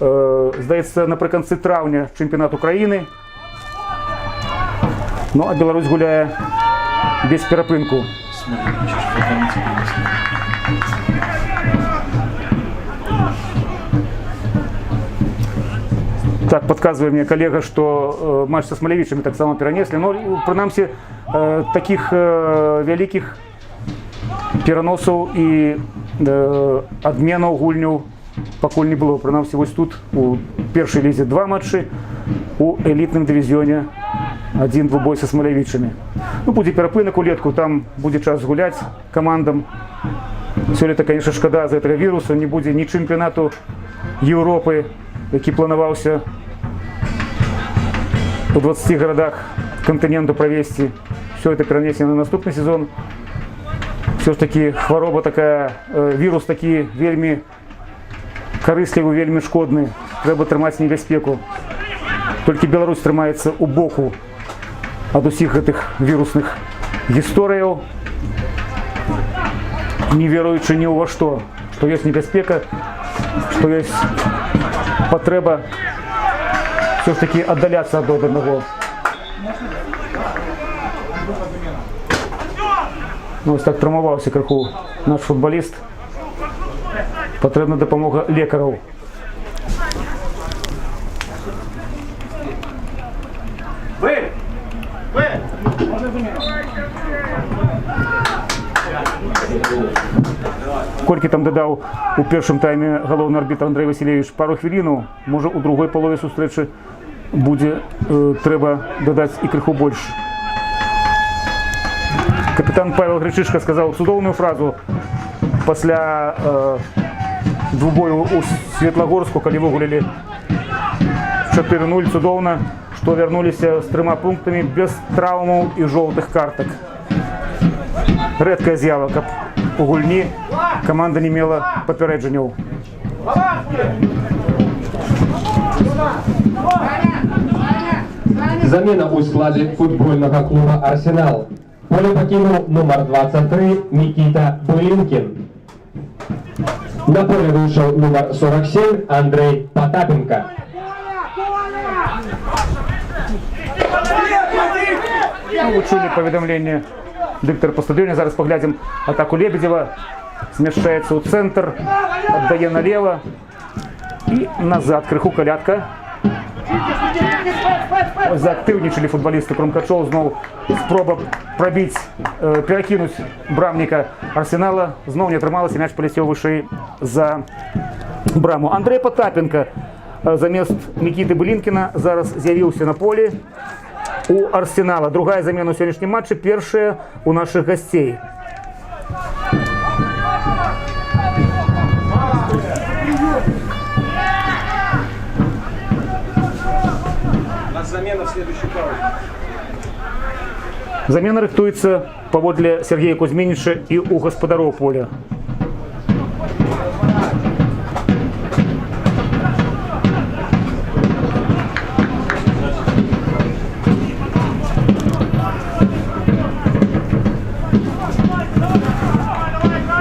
здаецца, напрыканцы траўня чэмпіянат Украіны. Ну а Беларусь гуляе без перапынку. Так, подказывает мне коллега, что матч со Смалевичами так само перенесли. Но, прынамсі, таких вялікіх пераносаў і адменаў гульняў пакуль не было. Прынамсі, вось тут у першай лізе 2 матчы, у элітным дывізіёне 1 двубой со Смалевичами. Ну, будзе перапынак улетку, там будзе час гуляць камандам. Сёлета, конечно, шкада за этого віруса, не будзе ні чэмпіянату Еўропы, які планаваўся у 20 гарадах кантыненту правесці. Все это перенесено на наступны сезон. Все ж таки хвароба такая, вірус такі вельмі карыслівы, вельмі шкодны. Трэба трымаць небяспеку. Толькі Беларусь трымаецца у боку ад усіх гэтых вірусных гісторыяў, не веруючы ні ўва што ёсць небяспека, што ёсць патрэба все ж таки аддаляцца ад аднаго. Ну, ось так травмаваўся крыху наш футболіст. Патрэбна дапамога лекараў. Колькі там дадаў у першым тайме галоўны арбітр Андрей Васильевич? Пару хвілінаў, можа у другой палове сустрэчы будзе трэба дадаць і крыху больш. Капітан Павел Гречишка сказаў цудоўную фразу пасля двубою у Светлагорску, калі выгулялі 4-0, цудоўна, што вярнуліся з 3 пунктамі без траўмаў і жоўтых картак. Рэдкая з'ява, каб у гульні команда не мела папярэджанняў. Замена у складе футбольного клуба «Арсенал». Поле покинул номер 23 Никита Былинкин. На поле вышел номер 47 Андрей Потапенко. Ну, вы чули паведамленне дыктара по стадионе. Зараз поглядим атаку Лебедева. Смещается у центр, отдае налево и назад. Крыху калятка. Заактыўнічалі футболисты Крумкачоў. Зноў спроба пробить, перакинуть брамніка Арсенала. Зноў не атрымалася, мяч полетел вышэй за браму. Андрей Потапенко замест Никиты Былинкина зараз з'явіўся на поле у Арсенала. Другая замена ў сённяшнім матчы, першая у наших гостей. Замена в следующей паузе. Замена рыхтуецца паводле Сергея Кузьмініча і у гаспадароў поля.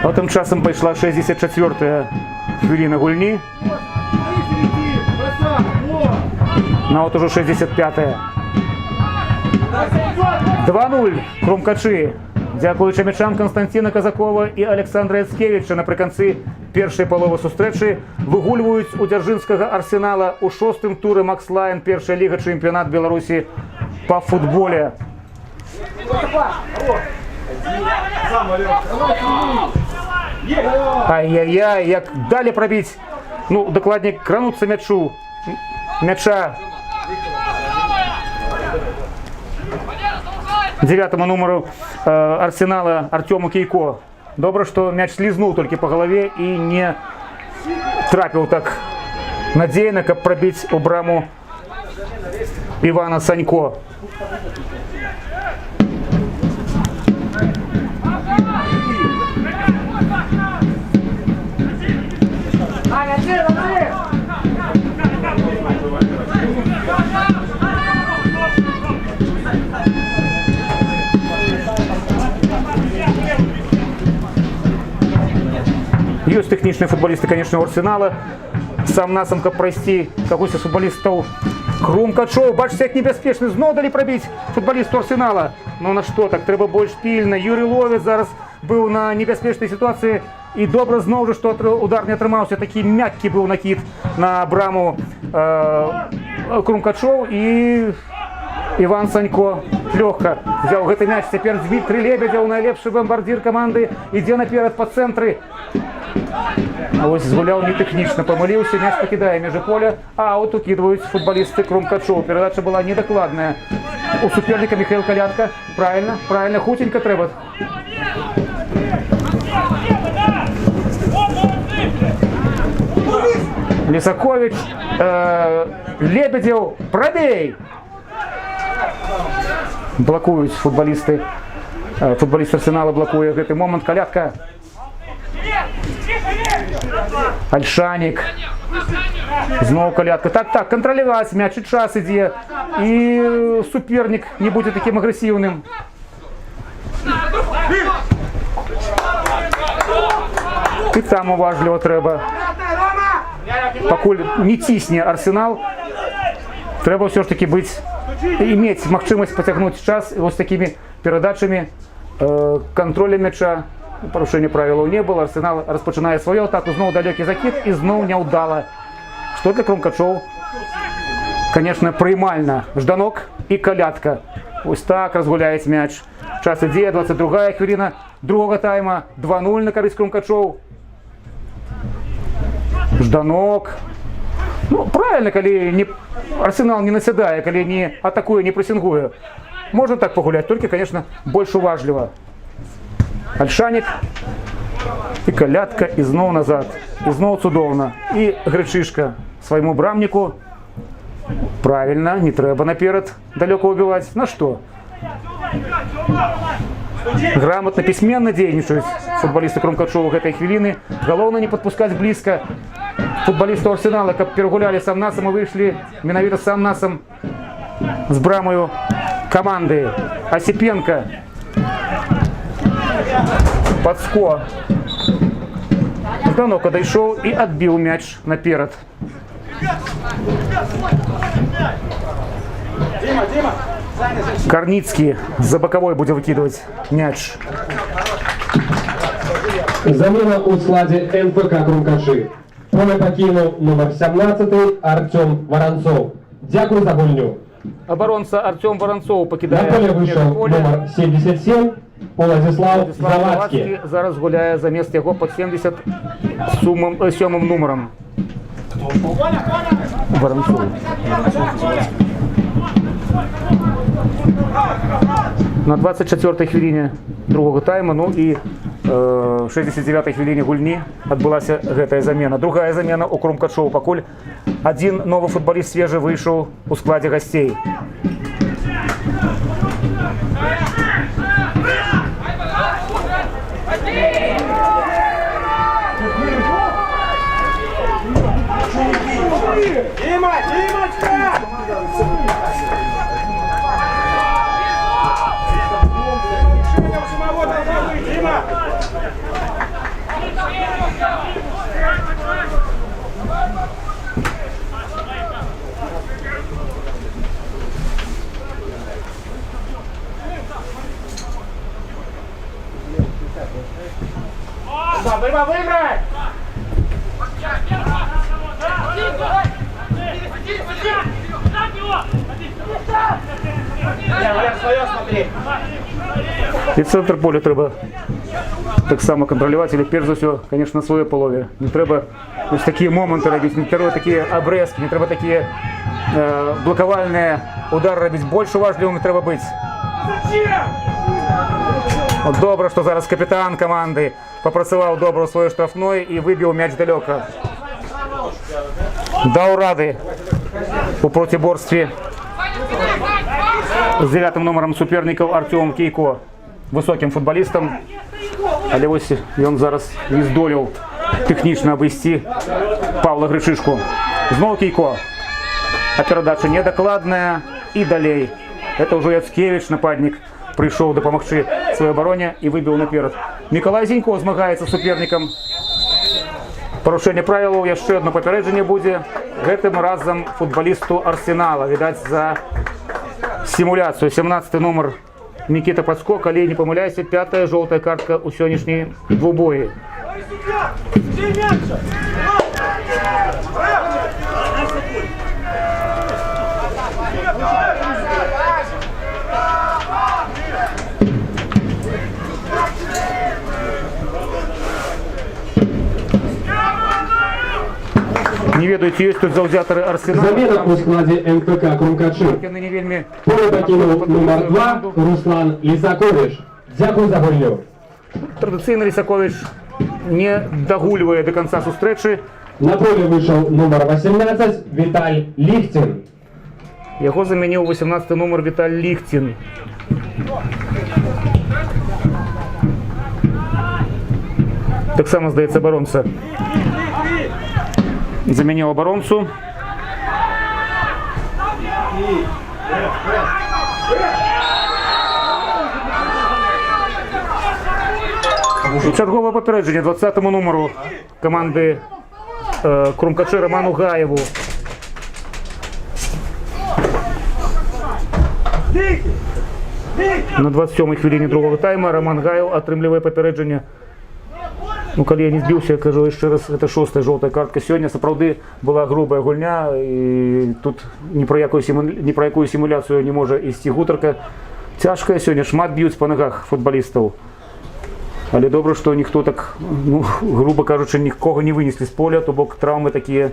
А тым часам пайшла 64-я хвіліна гульні. На вот уже 65-я. 2-0 Крумкачы. Дзякуючы мячам Константина Казакова і Александра Яцкевича напрыканцы першай паловы сустрэчы выгульваюць у дзяржынскага Арсенала у 6-м туры Макс Лайн, першая ліга, чэмпіянат Беларусі па футболе. Ай-яй-яй, як далі прабіць, ну, дакладней, крануцца мяча 9-му номеру Арсенала Артему Кейко. Добра, што мяч слізнуў толькі па галаве і не трапіў так надзейна, каб прабіць у браму Івана Санько. Аня, ты! Есть техничные футболисты, конечно, у Арсенала. Сам насам, как пройти, какой-то футболистов. Крумкачов, бачите, як небезпечно. Знову дали пробити футболісту Арсенала. Ну на що так, треба більш пильно. Юрій Ловець зараз був на небезпечній ситуації. І добре знову ж, що удар не отримався. Такий м'який був накид на браму Крумкачов. І Іван Санько легко взяв гэты мяч. Тепер Дмитрий Лебедев, найлепший бомбардир команды, іде наперед по центрі. А ось згуляв не технічно, помилився, мяч покидає межі поля, а от укидывают футболисты Крумкачова. Передача була недокладная. У суперника Михаил Колядко. Правильно, правильно, хутенько треба. Лисакович, Лебедев, пробей! Блокують футболисты. Футболист Арсенала блокує гэты момент. Колядко. Альшанік. Знову Колядко. Так, контролювати м'яч, і час іде. І суперник не буде таким агресивним. І там уважливо треба. Покуль не тисне Арсенал, треба все ж таки иметь можливість потягнути час і ось такими передачами, контролем м'яча. Порушення правил не було. Арсенал розпочинає свою атаку. Знову далекий закид і знову неудало. Що для Крумкачов? Звісно, приймально. Жданок і Колядко. Ось так розгуляють м'яч. Час іде, 22-я хвилина другого тайма. 2-0 на користь Крумкачов. Жданок. Ну, правильно, коли не, Арсенал не насідає, коли не атакує, не пресингує. Можна так погуляти, тільки, звісно, більш уважливо. Альшанік, і Колядко, і знову назад. І знову цудовно. І Гречишка своєму брамнику. Правильно, не треба наперед далеко убивати. На що? Грамотно, письменно дейничают футболисты Крумкачова этой хвилины. Головне не подпускать близко футболистов Арсенала, как перегуляли сам насом и вышли миновито сам насом с брамою команды. Осипенко. Пацко. Жданок дійшов і відбив м'яч наперед. Корницкий за боковой будет выкидывать мяч. Замена у складе НПК Крумкачи. Поле покинув номер 17 Артем Воронцов. Дякую за гульню. Оборонца Артем Воронцов покидає. На поле вийшов номер 77 Владислав Завадський. Завадський зараз гуляє за місце його під 77 номером. Воронцов. На 24-й хвилині другого тайму, ну і 69-й хвилині гульні відбулася гэтая замена. Другая замена у Крумкачова, пакуль один новый футболист свежий вышел у складе гостей. Дима, Димочка! Дима! Дима, выиграй! І центр поля треба так само контролювати, але перш за все, звісно, на своїй полові. Не треба ось такі моменти робити, не треба такі обрезки, не треба такі блокувальні удари робити. Більш важливими треба бути. От добре, що зараз капітан команди попрацював добре у своїй штрафної і вибив м'яч далеко. Дав ради у протиборстві з 9 номером суперників Артем Кейко, високим футболістом. Але ось він зараз не здолів технічно обійти Павла Гречишку. Знову Кейко. а передача недокладная и далей. Это уже Яцкевич, нападник, пришел допомогчы своей обороне и выбил наперед. Миколай Зінько змагається з суперником. Порушение правил, яшчэ одно папярэджанне будзе. Гэтым разам футболисту Арсенала. Видать, за симуляцию. 17 номер Микита Подскок, але не помыляйся, 5-я желтая картка у сённяшняй двубоі. Не ведаеце, ёсць тут заўзятары Арсенала. Замена у складе МФК Крумкачи. Яны не вельмі Поле покинул номер 2 Руслан Лисакович. Дякую за гульню. Традыцыйна Лисакович не дагульвае до конца сустрэчы. На поле вышел номер 18 Виталь Лихтин. Яго замяніў 18 номер Віталь Ліхцін. Таксама, здаецца, абаронца. Замяніў абаронцу. Чарговае папярэджанне 20-му нумару каманды Крумкачы Роману Гаеву. На 27-й хвілині другого тайма Роман Гаев атрымлівае папярэджанне. Ну, калі я не збіўся, кажу яшчэ раз, гэта 6-я жоўтая картка сёння. Сапраўды была грубая гульня, і тут ні пра якую сімуляцыю не можа ісці гутарка. Цяжкая сёння, шмат б'юць па нагах футбалістаў. Але добра, што ніхто так, ну, груба кажучы, нікога не вынеслі з поля, то бок траўмы такія,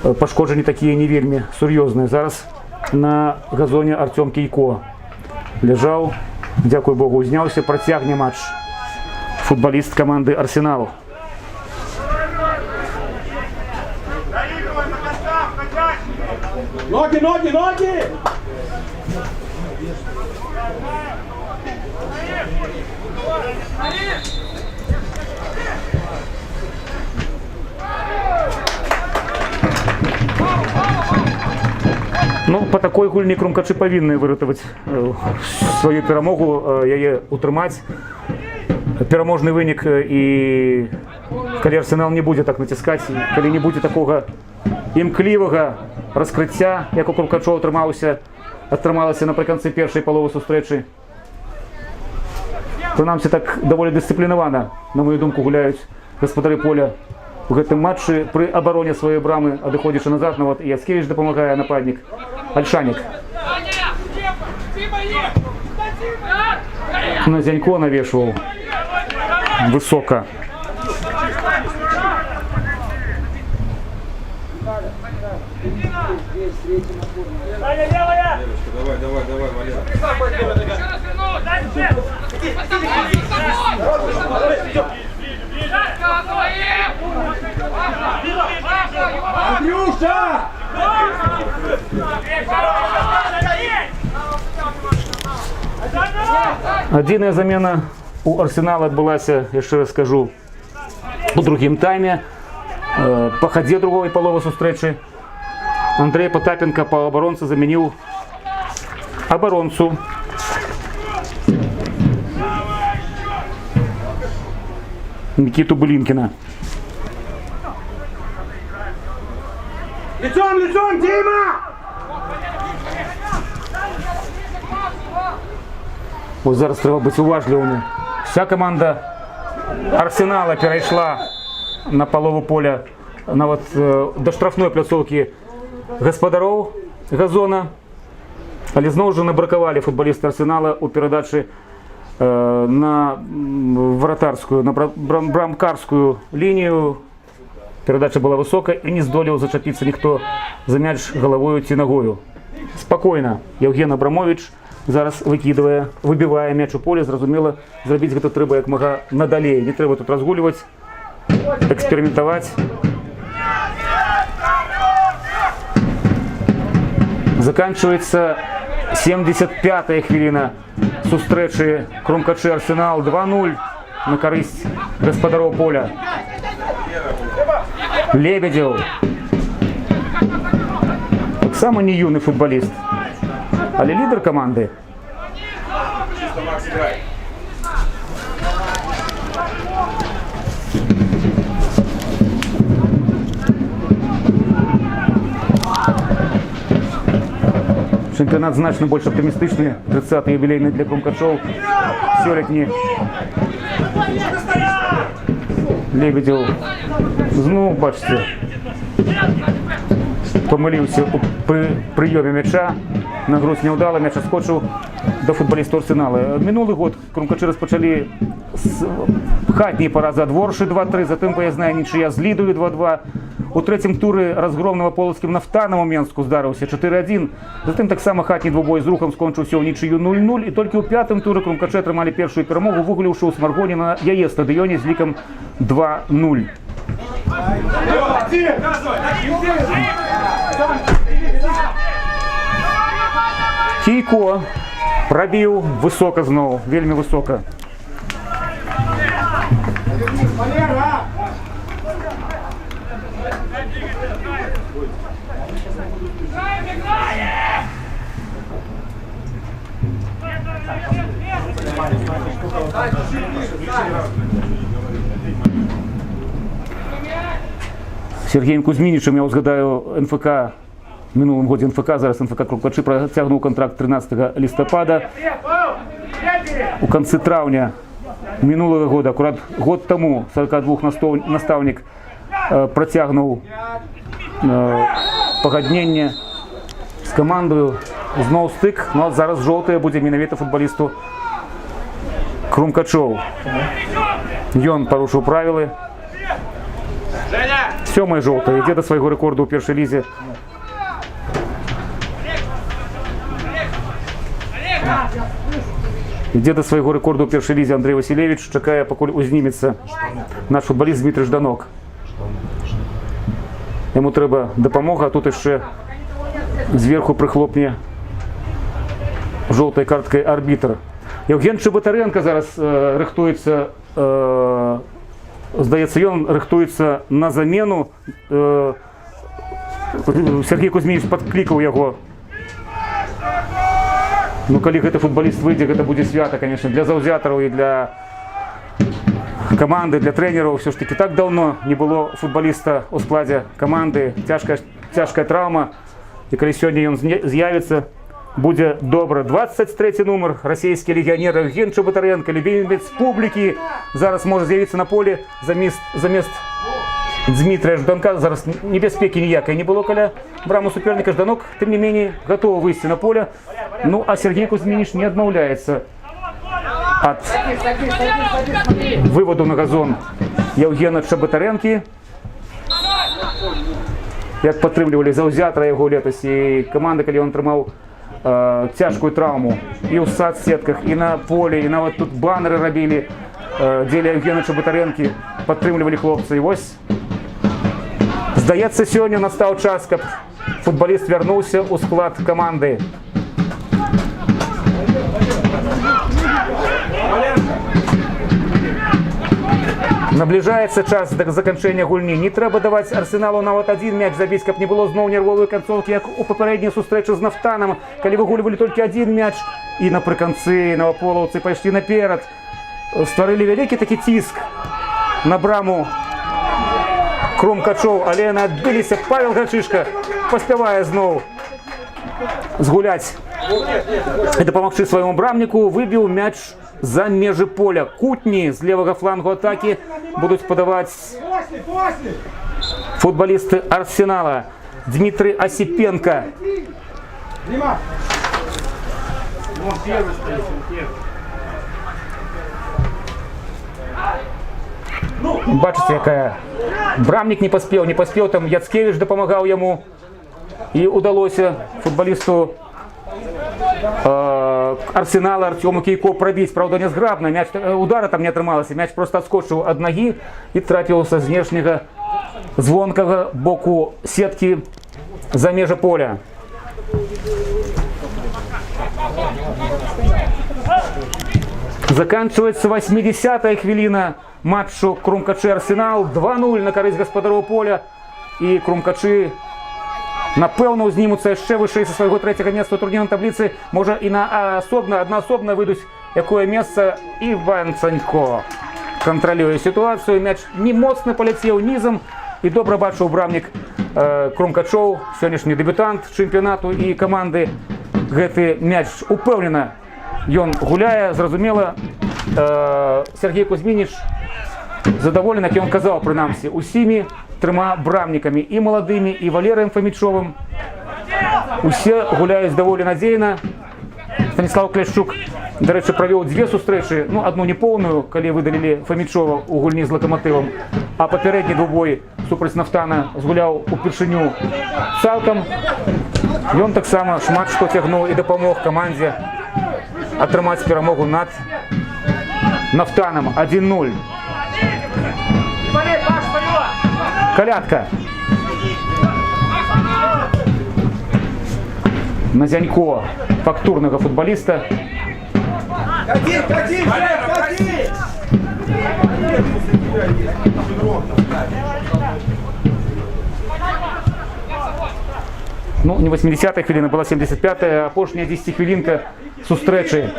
пашкоджанні такія не вельмі сур'ёзныя. Зараз на газоне Артём Кейко ляжаў, дзякуй Богу, узняўся, працягне матч футболист команды Арсенал. Ноги, ноги, ноги! Ну, по такой гульні Крумкачы павінны выратаваць сваю перамогу, яе утрымаць. Пераможны вынік, і калі Арсенал не будзе так націскаць, калі не будзе такога імклівага раскрыцця, як у Крумкачоў атрымалася напрыканцы першай паловы сустрэчы. Прынамсі, так даволі дысцыплінавана, на мою думку, гуляюць гаспадары поля у гэтым матчы. Пры абароне сваёй брамы, адыходзячы назад, нават і Яцкевіч дапамагае, нападнік Альшанік. На Зянько навешваў высока. Давай, Валера. Андрюша! Адзіная замена у Арсенала адбылася, яшчэ раз скажу, у другім тайме. Па хадзе другой паловы сустрэчы Андрей Потапенко па абаронцы замяніў абаронцу. Никиту Былинкина. Лицом, Дима! Вот зараз треба бути уважливими. Вся команда Арсенала перейшла на полову поля, нават до штрафной пляцоўкі гаспадароў газона. Але зноў жа набракавалі футболисты Арсенала у перадачы на вратарскую, на брамкарскую линию. Передача была высокая, и не здолел зачапиться никто за мяч головою ці ногою. Спокойно Евген Абрамович зараз выбивая мяч у поле. Зразумела, зрабіць гэта трэба як мага надалей. Не трэба тут разгуливать, экспериментовать. Заканчивается 75-я хвіліна сустрэчы Крумкачы Арсенал. 2-0 на карысць гаспадароў поля. Лебедев Таксама не юны футболіст, але лідар каманды. Чемпионат значно больше оптимистичный, 30-й юбилейный для Крумкачева. Сёлетні Лебедев, ну, бачите, помилився при прийомі м'яча, на грудь не вдало, м'яч скочив до футболіста Арсенала. Минулий год Крумкачі розпочали з хатньої поразки від Ворши 2-3, затим поясна нічия з Лідою 2-2. У третьому турі розгром Новополоцьким Нафтаном у Менську здарився 4-1. Затим так само хатній двобой з Рухом скончився у нічию 0-0. І тільки у п'ятому турі Крумкачі отримали першу перемогу, вигулявши у Сморгоні на ЯЕС стадіоні з ліком 2-0. Кійко пробив високо знову, вельми високо. Сергієм Кузьмінічем, я згадаю, НФК, в минулому годі НФК, зараз НФК Крумкачі протягнув контракт 13 листопада. У конце травня минулого года, аккурат год тому, 42 наставник протягнув погоднення з командою. Знову стик, ну а зараз жовтий буде менавіта футболісту Крумкачов. Ён порушив правила. Сьомий жовтий, йде до свого рекорду у першій лізі. Йде до свого рекорду у першій лізі Андрій Васильевич, чекає, поки узніметься наш футболіст Дмитрий Жданок. Йому треба допомога, а тут ще зверху прихлопне жовтою карткою арбітр. Євген Чеботаренко зараз рихтується, здається, він рихтується на заміну. Сергій Кузьмініч підкликав його. Ну, коли этот футболист выйдет, это будет свято, конечно, для завзяторов и для команды, для тренеров. Все-таки так давно не было футболиста у складе команды. Тяжкая травма. И когда сегодня он з'явится, будет добро. 23 номер, российский легионер Евген Чеботаренко, любимец публики. Зараз может з'явиться на поле замест Дмитрия Жданка. Зараз небезпеки ніякої не було коля браму суперника. Жданок, тем не менее, готов выйти на поле. Ну, а Сергей Кузьминич не отмовляется от вывода на газон Євгена Чеботаренки. Як підтримували завзятора його летось і команда, коли він отримав тяжкую травму і у соцсетках, і на полі, і на вот тут банери робили, діля Євгена Чеботаренки, підтримували хлопці. І ось, здається, сьогодні настав час, щоб футболіст вернувся у склад команди. Наближається час до закінчення гульні. Не треба давати Арсеналу навіть один м'яч забити, щоб не було знову нервової концовки, як у попередній зустрічі з Нафтаном, коли вигулювали тільки один м'яч. І наприкінці новополовці пішли наперед. Створили великий такий тиск на браму Крумкачов, але не відбилися. Павел Грачишко поспіває знову згуляти і допомогти своєму брамнику. Вибив м'яч за межи поля. Кутні з лівого флангу атаки будуть подавати футболісти Арсенала. Дмитрий Осипенко. Бачите, яка брамник не поспел, там Яцкевич допомагав йому. І удалося футболісту Арсенала Артему Кійко пробить, правда, незграбно, мяч, удара там не отрималося, мяч просто отскочив від ноги і трапився з внешнього звонкого боку сетки за межи поля. Заканчивается 80-я хвилина матчу Крумкачі Арсенал. 2-0 на користь господарів поля. І Крумкачі напевно, знімуться ще вище зі свого третього місця у турнірній таблиці. Може і на одноособно вийдуть яке місце. Іван Санько контролює ситуацію. М'яч не моцно полетів низом. І добре бачив брамник Крумкачов, сьогоднішній дебютант чемпіонату і команди. Гэты м'яч упевнено ён гуляє, зрозуміло. Сергій Кузьмініч задоволений, як він казав, принаймні, усіми трьома брамниками, і молодими, і Валерієм Фомічовим. Усі гуляють доволі надійно. Станіслав Кляшчук, до речі, провів дві зустрічі, ну, одну неповну, коли видалили Фомічова у гульні з Локомотивом, а попередній двобой супротив Нафтана згуляв у першиню цалком. Ён так само шмат што тягнув і допомог команді атрымаць перамогу над Нафтаном 1-0. Калятка. На Зянько, фактурного футболіста. Ну, не 80-та хвилина, була 75-та, а апошня 10 хвилинка сустрэчы.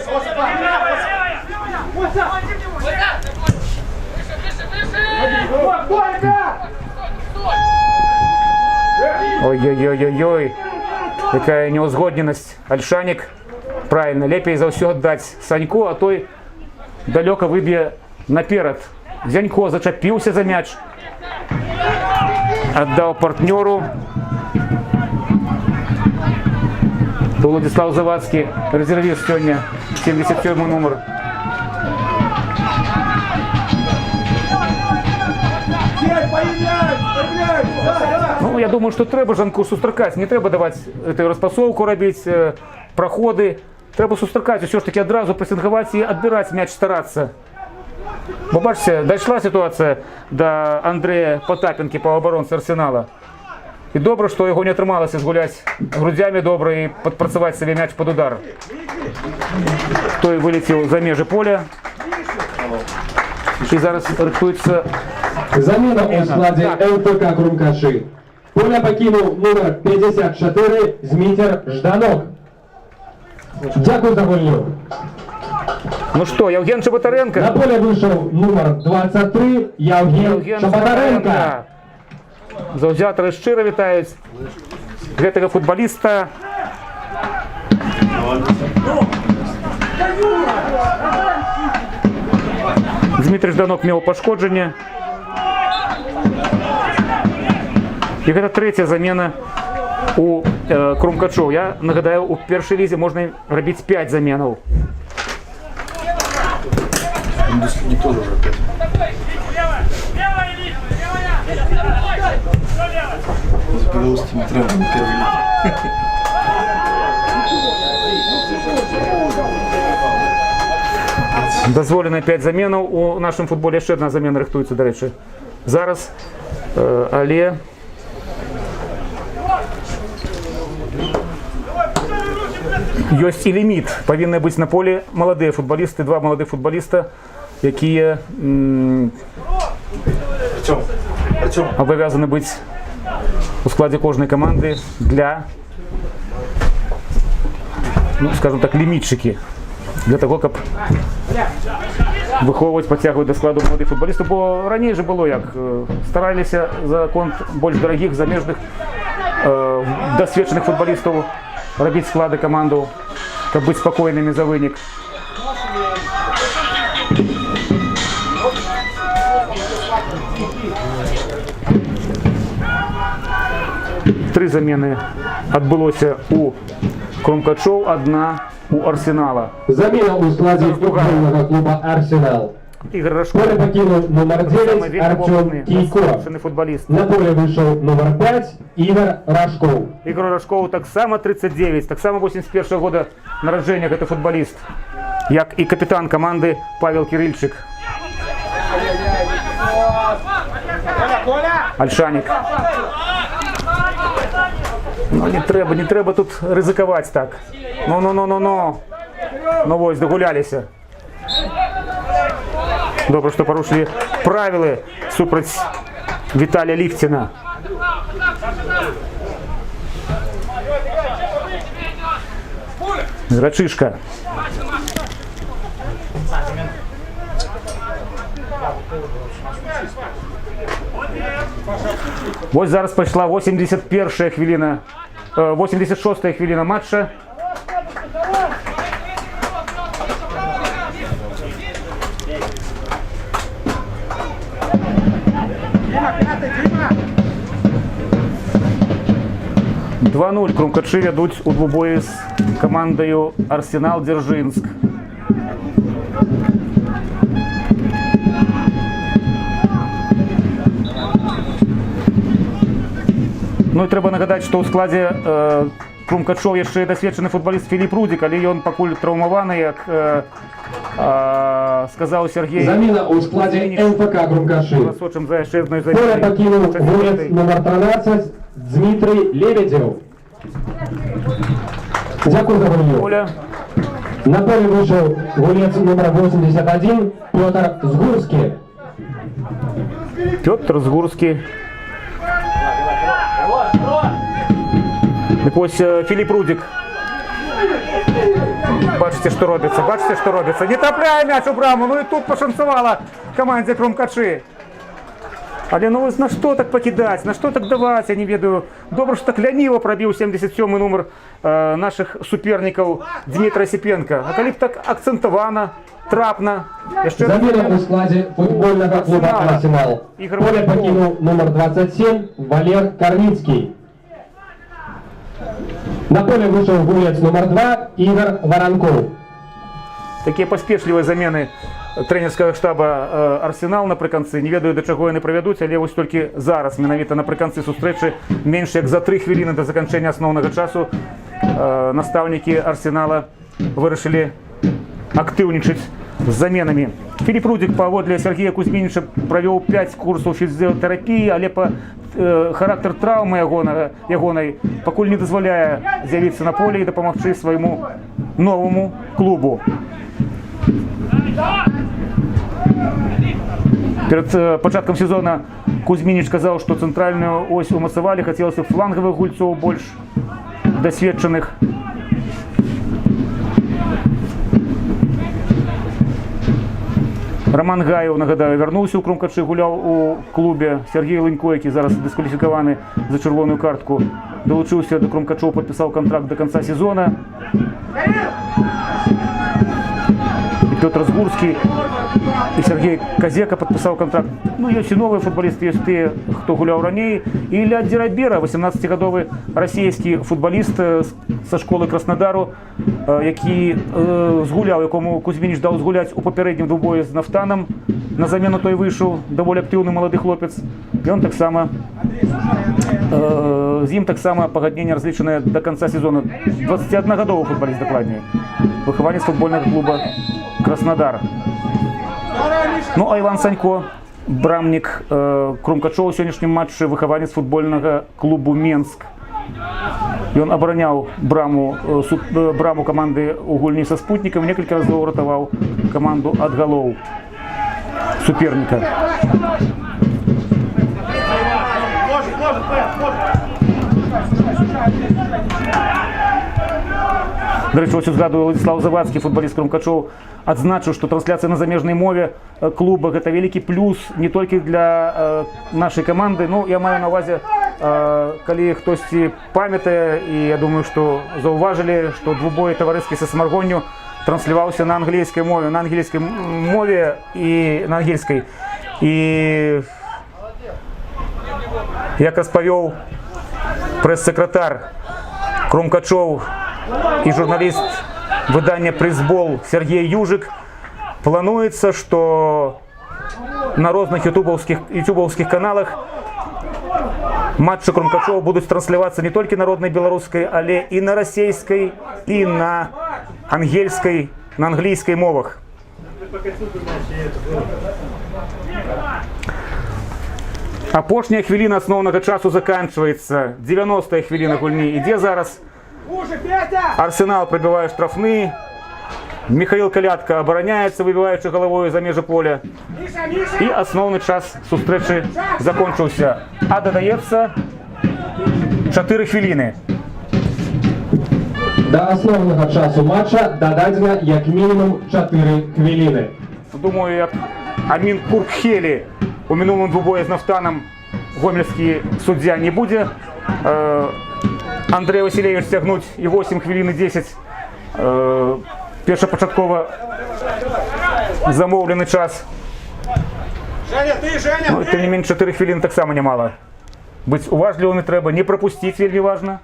Ой-ой-ой-ой-ой, якая неузгодненасць. Альшанік, правильно, лепей за ўсё аддаць Саньку, а той далёка выб'е наперад. Зянько зачапіўся за мяч, аддаў партнёру. То Владислав Завадский, резервист сегодня, 77 номер. Ну, я думаю, что треба Жанку сустракаць, не треба давать эту распасовку робить, проходы. Треба сустракаць, все ж таки одразу прессинговать и отбирать мяч, стараться. Бо бачите, дошла ситуация до Андрея Потапенки по оборонце Арсенала. І добре, що його не атрымалася згуляць грудзямі добра і падпрацаваць сабе мяч пад удар. Той вылетел за межы поля. І зараз рыхтуецца Замена у складе ЛТК Крумкачи. Поле покинул номер 54 Змитер Жданок. Дякую за гульню. Ну что, Евген Чеботаренко. На поле вышел номер 23 Евген Чеботаренко. Заўзятары шчыра вітаюць гэтага футболіста. Дмитрий Жданок меў пашкоджанне. І гэта трэцяя замена у Крумкачоў. Я нагадаю, у першай лізе можна рабіць 5 заменаў. Не тоже уже опять. С белорусским трендом первый лиг. Дозволено 5 заменаў. У нашым футболе яшчэ одна замена рыхтуецца, дарэчы. Зараз, але ёсць і ліміт. Павінны быць на полі маладыя футболісты, два маладых футболіста, якія абавязаны быць у складзе кожнай каманды для, ну, скажем так, лімітчыкі. Для того, каб выхоўваць, пацягваць да складу маладых футболістаў. Бо раней же было як, стараліся за конт больш дарагіх замежных дасведчаных футболістаў рабіць склады камандаў, каб быць спакойнымі за вынік. Три замены адбылося у Крумкачоў, одна у Арсенала. Замена у складе футбольного клуба «Арсенал». Игорь Рожков. Поле покинул номер 9 Артем Кийко. Футболист. На поле вышел номер 5 Игорь Рожков. Игорь Рожков так само 39, так само 81 года народжения, это футболист. Як и капитан команды Павел Кирильчик. Альшанік. Ну, не треба тут ризикувати так. Ну. Ну ось, догулялися. Добре, що порушили правила супроть Віталія Ліхтіна. Грачишка. Ось зараз пішла 81-я хвилина, 86-я хвилина матча. Дима! 2-0 крумкачи ведуть у двобої з командою Арсенал Дзержинськ. Ну і треба нагадати, що у складі крумкачов є ще досвідчений футболіст Філіп Рудік, але він пакуль травмований, як сказав Сергій. Заміна у складі ЛФК Крумкаши. Просочим за ще одною Поле заміною. покинув гулець номер 13 Дмитрий Лебедєв. Дякую за гульню. Поля. На поле вышел гулец номер 81 Петр Сгурский. Петр Згурський. Так ось Філіп Рудік. Бачите, що робиться, бачите, що робиться. Не трапляє м'яч у браму, ну і тут пошансувала команді Крумкачи. Але ну на що так покидати, на що так давати, я не ведаю. Добре, що так ляніво пробив 77-й номер наших суперників Дмитра Сіпенка. А коли б так акцентовано, трапно. Замена у складе футбольного клуба «Арсенал». Поле покинул номер 27 Валер Корницкий. На поле вышел гулец номер 2 Игорь Воронков. Такі поспішливі заміни тренерського штабу «Арсенал» наприкінці. Не ведаю, до чого вони приведуть, але ось тільки зараз, менавіта наприкінці зустрічі, менше як за 3 хвилини до закінчення основного часу, наставники «Арсенала» вирішили активничать з замінами. Філіп Рудік паводле Сергія Кузьмініча провів 5 курсів фізіотерапії, але по характер травми ягоної покуль не дозволяє з'явитися на полі і допомогти своєму новому клубу. Перед початком сезона Кузьминич сказал, что центральную ось умацевали, хотелось фланговых гульцов больше досвідчених. Роман Гаєв, нагадаю, вернувся у Крумкачи, гуляв у клубі. Сергій Ленько, який зараз дискваліфікований за червону картку, долучився до Крумкачов, підписав контракт до кінця сезону. И Петр Сгурский, и Сергей Козека подписал контракт. Ну, есть и новые футболисты, есть те, кто гулял ранее. И Илья Дирабера, 18-годовый российский футболист со школи Краснодару, який згуляв, якому Кузьмініч дав згуляти у попередньому двобої з Нафтаном. На заміну той вийшов доволі активний молодий хлопець. І він так само, з ним так само погоднення розлічене до кінця сезону. 21-годовий футболіст докладніше. Вихованець футбольного клубу Краснодар. Ну, а Іван Санько, брамник Крумкачова у сьогоднішньому матчі, вихованець футбольного клубу Менськ. Він обороняв браму команди у гульні со Спутником, несколько разів урятував команду від голов суперника. До речі, ось згадую Владислав Завадський, футболіст Крумкачов, відзначив, що трансляція на заміжній мові клубу – це великий плюс не тільки для нашої команди. Ну, я маю на увазі, коли хтось пам'ятає, і я думаю, що зауважили, що двобой товариський зі Сморгонню транслювався на англійській мові, і на англійській. І як розповів прес-секретар Крумкачов и журналист выдания «Призбол» Сергей Южик, плануется, что на разных ютубовских каналах матчи Крумкачова будут транслироваться не только на родной белорусской, але и на российской, и на английской мовах. Апошняя хвилина основного часу заканчивается. 90-я хвилина гульни. Іде зараз. Арсенал пробивает штрафные. Михаил Колядко обороняется, выбиваючи головой за межи поля. И основный час зустрічі закончился. А додається 4 хвилини. Да асноўнага часу матча дададзена як мінімум 4 хвіліны. Думаю, як Амін Куркхелі у мінулым двубоі з Нафтанам гомельскі суддзя не будзе. Андрей Василевич цягнуць і 8 хвілін і 10. Першапачаткова замоўлены час. Женя, ты, Женя, Ну, тым не менш 4 хвіліны таксама нямала. Быць уважлівымі трэба, не прапусціць вельмі важна.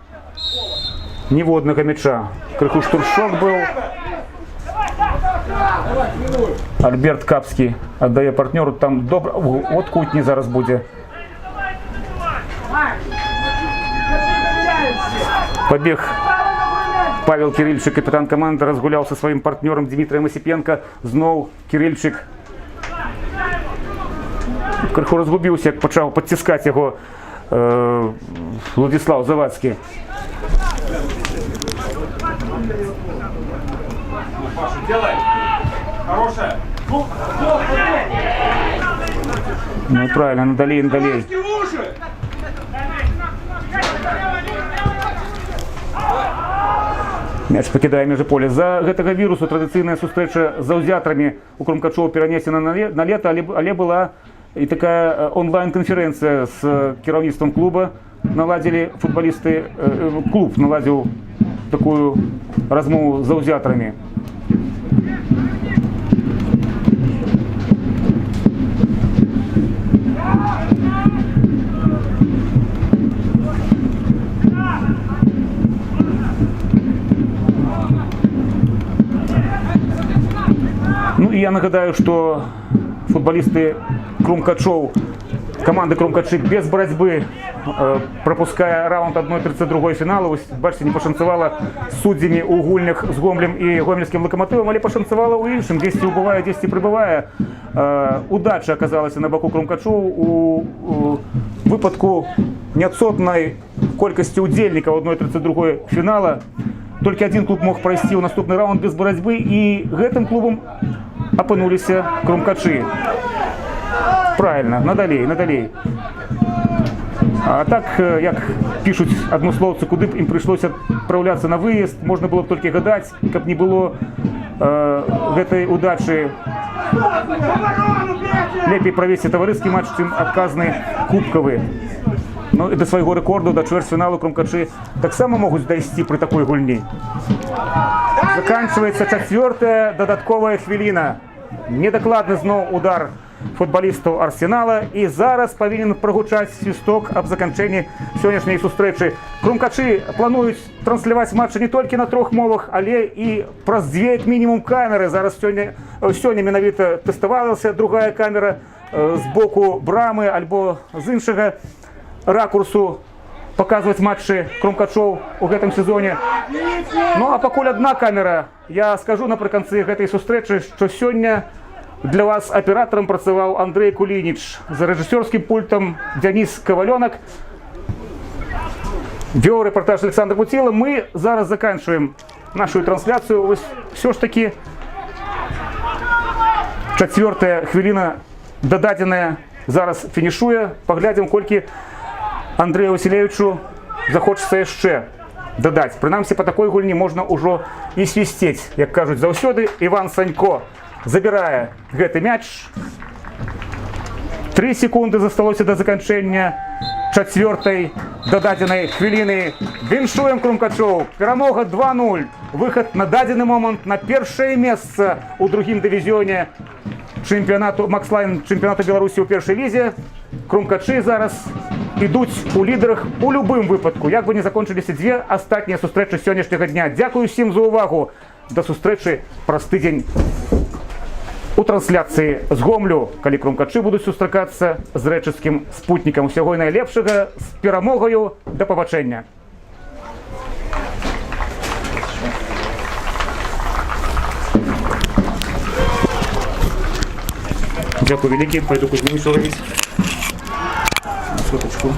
Ніводнага мяча. Крыху штуршок быў. Альберт Капскі аддае партнёру, там добра. От кутні зараз будзе. Побег Павел Кирильчик, капитан команды, разгулял со своим партнером Дмитрием Осипенко. Зноў Кирильчик крыху разгубіўся, як пачаў падціскаць яго Владислав Завадскі. делай. Хорошая. Ну правильно, надалей, надалей. Мяч пакідае межы поля. За гэтага вірусу традыцыйная сустрэча з заўзятарамі у Крумкачоў перанесена на лета, але была і такая онлайн-канферэнцыя з кіраўніцтвам клуба. Наладзілі футбалісты, клуб наладзіў такую размову з заўзятарамі. Ну и я нагадаю, что футболисты Крумкачоў, команды Крумкачы без борьбы, пропуская раунд 1/32 фіналу, бачите, не пашанцавала з суддзямі у гульнях з Гомлем і гомельскім Лакаматывам, але пашанцавала ў іншым, дзесьці ўбывае, дзесьці прыбывае. Удача аказалася на баку Крумкачоў у выпадку неадсотнай колькасці удзельнікаў 1/32 фінала. Толькі один клуб мог прайсці ў наступны раунд без барацьбы, і гэтым клубам апынуліся Крумкачы. Правильно, надалей, надалей. А так, як пишут адмыслоўцы, куды б ім прыйшлося адпраўляцца на выезд, можна было б толькі гадаць, каб не было гэтай удачы. Лепей правесці таварыскі матч, чым адказны кубкавы. Ну і да свайго рэкорду, да чвэрцьфіналу Крумкачы таксама могуць дайсці пры такой гульні. Заканчваецца 4-я дадатковая хвіліна. Недакладны зноў удар футболістаў Арсенала, і зараз павінен прагучаць свісток аб заканчэнні сённяшняй сустрэчы. Крумкачы плануюць трансляваць матчы не толькі на 3 мовах, але і праз 2 як мінімум камеры. Зараз сёння менавіта тэставалася другая камера з боку брамы альбо з іншага ракурсу показваць матчы Крумкачоў у гэтым сезоне. Ну а пакуль одна камера. Я скажу напрыканцы гэтай сустрэчы, што сёння для вас аператарам працаваў Андрей Кулініч, за рэжысёрскім пультам Дзяніс Кавалёнак. Вёў рэпартаж Александр Бутила. Мы зараз заканчиваем нашу трансляцию. Вось все ж таки 4-я хвіліна дададзеная зараз фінішуе. Паглядзім, колькі Андрею Василевичу захочется яшчэ дадаць. Прынамсі, по такой гульні можна ўжо і свісцець, як кажуць заўсёды. Іван Санько забірае гэты мяч. 3 секунды засталося да заканчэння 4-й дададзенай хвіліны. Віншуем Крумкачоў. Перамога 2-0. Выхад на дадзены момант на першае месца ў другім дывізіёне чэмпіянату Макслайн, чэмпіянату Беларусі ў першай лізе. Крумкачы зараз ідуць у лідарах у любым выпадку, як бы не закончыліся 2 астатнія сустрэчы сённяшняга дня. Дзякую всім за увагу. До сустрэчы праз тыдзень у трансляцыі з Гомлю, калі Крумкачы будуць сустракацца з рэчыцкім спутнікам. Усяго найлепшага, з перамогаю, да пабачэння. Дякую вялікі, пойду Кузьмінічу ловіць. Соточку.